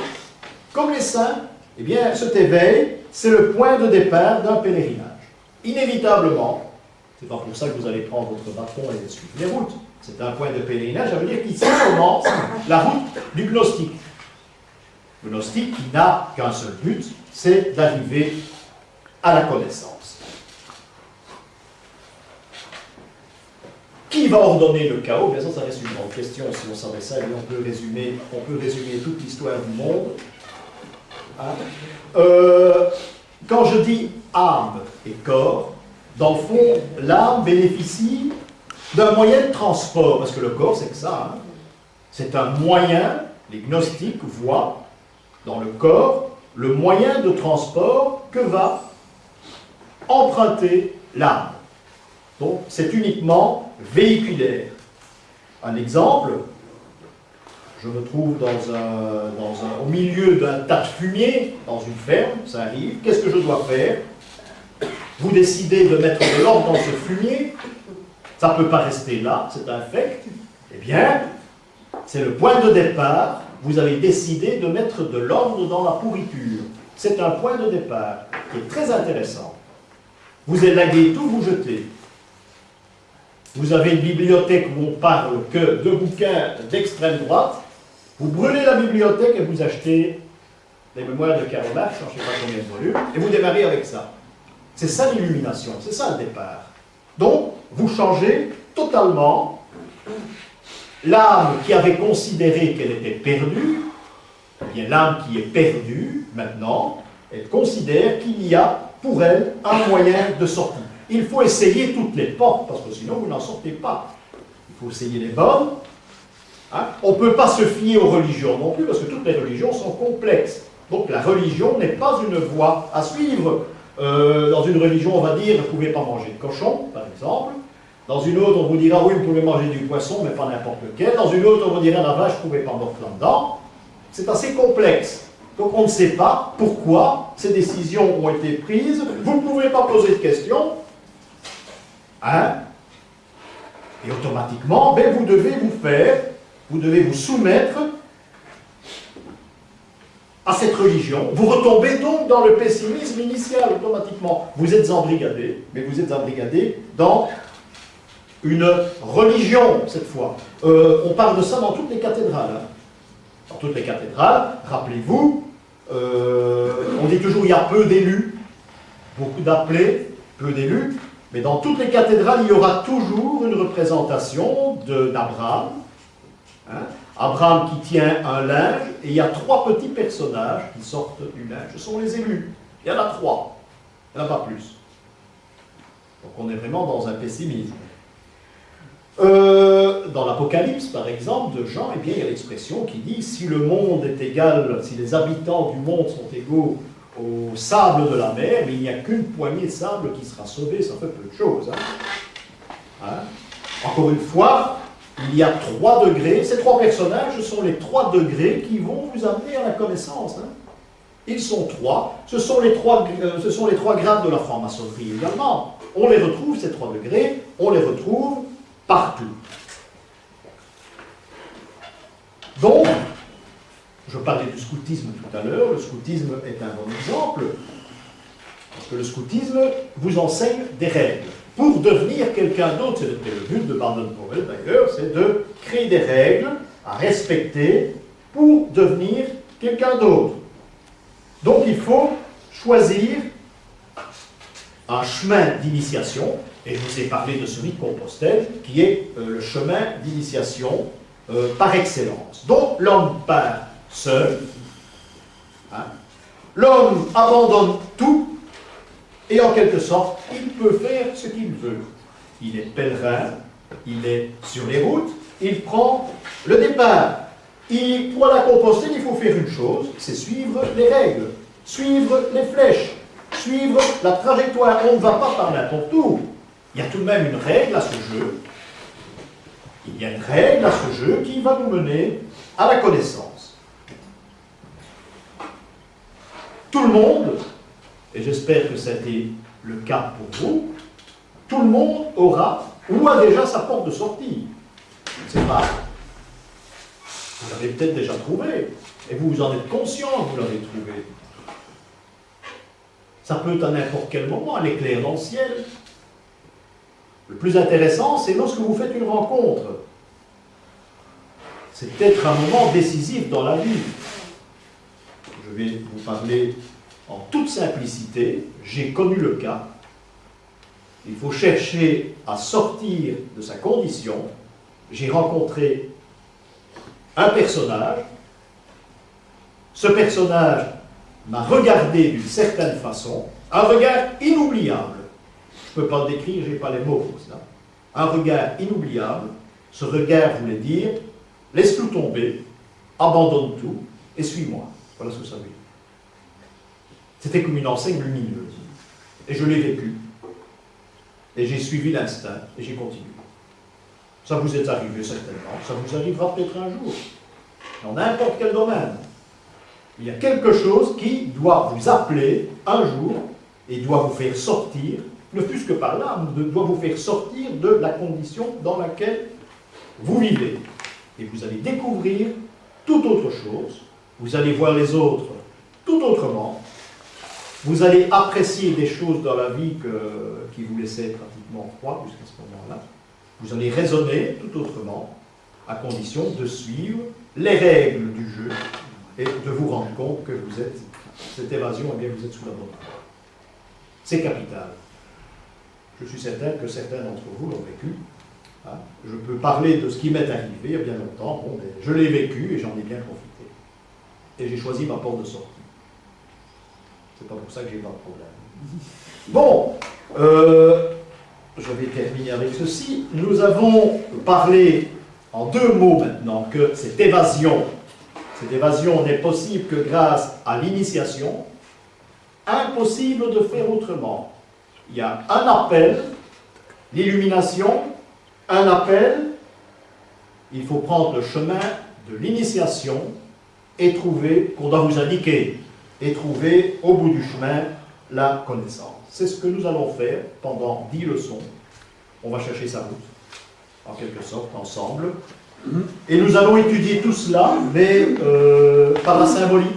comme les saints, eh bien cet éveil, c'est le point de départ d'un pèlerinage. Inévitablement, c'est pas pour ça que vous allez prendre votre bâton et suivre les routes. C'est un point de pèlerinage, ça veut dire qu'ici commence la route du gnostique. Le gnostique qui n'a qu'un seul but, c'est d'arriver à la connaissance. Qui va ordonner le chaos? Bien sûr, ça reste une grande question. Si on savait ça, on peut résumer toute l'histoire du monde. Hein? Quand je dis âme et corps, dans le fond, l'âme bénéficie d'un moyen de transport, parce que le corps, c'est que ça. Hein? C'est un moyen, les gnostiques voient dans le corps le moyen de transport que va emprunter l'âme. Donc, c'est uniquement véhiculaire. Un exemple, je me trouve au milieu d'un tas de fumier, dans une ferme, ça arrive, qu'est-ce que je dois faire? Vous décidez de mettre de l'ordre dans ce fumier, ça ne peut pas rester là, c'est infect. Eh bien, c'est le point de départ, vous avez décidé de mettre de l'ordre dans la pourriture. C'est un point de départ qui est très intéressant. Vous élaguez tout, vous jetez. Vous avez une bibliothèque où on parle que de bouquins d'extrême droite, vous brûlez la bibliothèque et vous achetez les mémoires de Karl Marx, je ne sais pas combien de volumes, et vous démarrez avec ça. C'est ça l'illumination, c'est ça le départ. Donc, vous changez totalement l'âme qui avait considéré qu'elle était perdue, eh bien l'âme qui est perdue, maintenant, elle considère qu'il y a pour elle un moyen de sortie. Il faut essayer toutes les portes, parce que sinon vous n'en sortez pas. Il faut essayer les bonnes. Hein? On ne peut pas se fier aux religions non plus, parce que toutes les religions sont complexes. Donc la religion n'est pas une voie à suivre. Dans une religion, on va dire, vous ne pouvez pas manger de cochon, par exemple. Dans une autre, on vous dira, oui, vous pouvez manger du poisson, mais pas n'importe lequel. Dans une autre, on vous dira, la vache, vous ne pouvez pas mordre là-dedans. C'est assez complexe. Donc on ne sait pas pourquoi ces décisions ont été prises. Vous ne pouvez pas poser de questions. Hein? Et automatiquement, ben, vous devez vous soumettre à cette religion. Vous retombez donc dans le pessimisme initial automatiquement. Vous êtes embrigadé, mais vous êtes embrigadé dans une religion, cette fois. On parle de ça dans toutes les cathédrales. Hein. Dans toutes les cathédrales, rappelez-vous, on dit toujours il y a peu d'élus, beaucoup d'appelés, peu d'élus, mais dans toutes les cathédrales, il y aura toujours une représentation d'Abraham. Hein, Abraham qui tient un linge, et il y a 3 petits personnages qui sortent du linge. Ce sont les élus. Il y en a 3. Il n'y en a pas plus. Donc on est vraiment dans un pessimisme. Dans l'Apocalypse, par exemple, de Jean, eh bien, il y a l'expression qui dit « Si le monde est égal, si les habitants du monde sont égaux au sable de la mer, mais il n'y a qu'une poignée de sable qui sera sauvée, ça fait peu de choses. Hein. Encore une fois, il y a 3 degrés. Ces 3 personnages, ce sont les 3 degrés qui vont vous amener à la connaissance. Hein. Ils sont 3. Ce sont les 3 grades de la franc-maçonnerie également. On les retrouve, ces 3 degrés, on les retrouve partout. Donc, je parlais du scoutisme tout à l'heure. Le scoutisme est un bon exemple, parce que le scoutisme vous enseigne des règles. Pour devenir quelqu'un d'autre, c'était le but de Baden-Powell d'ailleurs, c'est de créer des règles à respecter pour devenir quelqu'un d'autre. Donc il faut choisir un chemin d'initiation, et je vous ai parlé de celui de Compostelle, qui est le chemin d'initiation par excellence. Donc l'homme part seul, hein. L'homme abandonne tout, et en quelque sorte, il peut faire ce qu'il veut. Il est pèlerin, il est sur les routes, il prend le départ. Pour la Compostelle, il faut faire une chose, c'est suivre les règles, suivre les flèches, suivre la trajectoire. On ne va pas par n'importe où. Il y a tout de même une règle à ce jeu. Il y a une règle à ce jeu qui va nous mener à la connaissance. Tout le monde, et j'espère que c'était le cas pour vous, tout le monde aura ou a déjà sa porte de sortie. Je ne sais pas. Vous l'avez peut-être déjà trouvé, et vous en êtes conscient que vous l'avez trouvé. Ça peut être à n'importe quel moment, l'éclair dans le ciel. Le plus intéressant, c'est lorsque vous faites une rencontre. C'est peut-être un moment décisif dans la vie. Je vais vous parler en toute simplicité. J'ai connu le cas. Il faut chercher à sortir de sa condition. J'ai rencontré un personnage. Ce personnage m'a regardé d'une certaine façon, un regard inoubliable. Je ne peux pas le décrire, je n'ai pas les mots pour ça. Un regard inoubliable. Ce regard voulait dire, laisse tout tomber, abandonne tout et suis-moi. Voilà ce que ça veut dire. C'était comme une enseigne lumineuse. Et je l'ai vécu. Et j'ai suivi l'instinct et j'ai continué. Ça vous est arrivé certainement, ça vous arrivera peut-être un jour, dans n'importe quel domaine. Il y a quelque chose qui doit vous appeler un jour et doit vous faire sortir, ne fût-ce que par là, doit vous faire sortir de la condition dans laquelle vous vivez. Et vous allez découvrir toute autre chose, vous allez voir les autres tout autrement, vous allez apprécier des choses dans la vie qui vous laissaient pratiquement froid jusqu'à ce moment-là. Vous allez raisonner tout autrement, à condition de suivre les règles du jeu et de vous rendre compte que vous êtes, cette évasion, eh bien, vous êtes sous la bonne voie. C'est capital. Je suis certain que certains d'entre vous l'ont vécu. Hein. Je peux parler de ce qui m'est arrivé il y a bien longtemps. Bon, mais je l'ai vécu et j'en ai bien profité. Et j'ai choisi ma porte de sortie. C'est pas pour ça que j'ai pas de problème. Bon, je vais terminer avec ceci. Nous avons parlé en deux mots maintenant que cette évasion n'est possible que grâce à l'initiation. Impossible de faire autrement. Il y a un appel, l'illumination, un appel, il faut prendre le chemin de l'initiation et trouver, qu'on doit vous indiquer, et trouver au bout du chemin la connaissance. C'est ce que nous allons faire pendant 10 leçons. On va chercher sa route, en quelque sorte, ensemble. Et nous allons étudier tout cela, mais par la symbolique.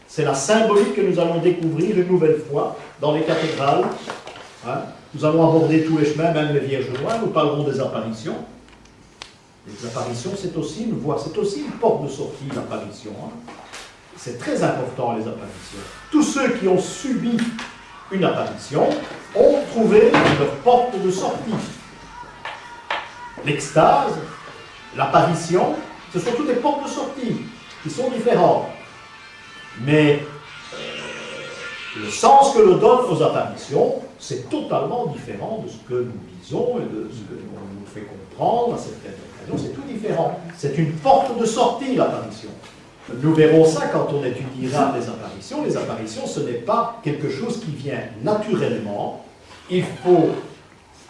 C'est la symbolique que nous allons découvrir une nouvelle fois dans les cathédrales. Hein. Nous allons aborder tous les chemins, même les Vierges Noires. Nous parlerons des apparitions. Les apparitions, c'est aussi une voie, c'est aussi une porte de sortie, l'apparition. Hein. C'est très important, les apparitions. Tous ceux qui ont subi une apparition ont trouvé leur porte de sortie. L'extase, l'apparition, ce sont toutes des portes de sortie qui sont différentes. Mais le sens que l'on donne aux apparitions, c'est totalement différent de ce que nous disons et de ce que l'on nous fait comprendre à certaines occasions. C'est tout différent. C'est une porte de sortie, l'apparition. Nous verrons ça quand on étudiera les apparitions. Les apparitions, ce n'est pas quelque chose qui vient naturellement. Il faut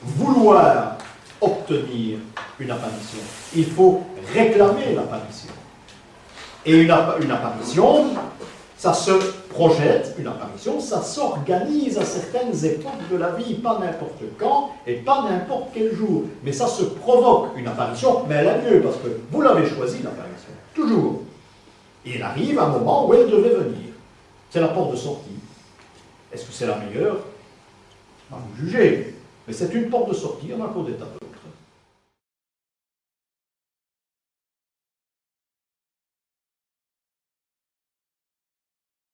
vouloir obtenir une apparition. Il faut réclamer l'apparition. Et une apparition, ça se projette, une apparition, ça s'organise à certaines époques de la vie, pas n'importe quand et pas n'importe quel jour. Mais ça se provoque, une apparition, mais elle a lieu parce que vous l'avez choisi, l'apparition. Toujours. Et elle arrive à un moment où elle devait venir. C'est la porte de sortie. Est-ce que c'est la meilleure? À vous juger. Mais c'est une porte de sortie, on a qu'au détail.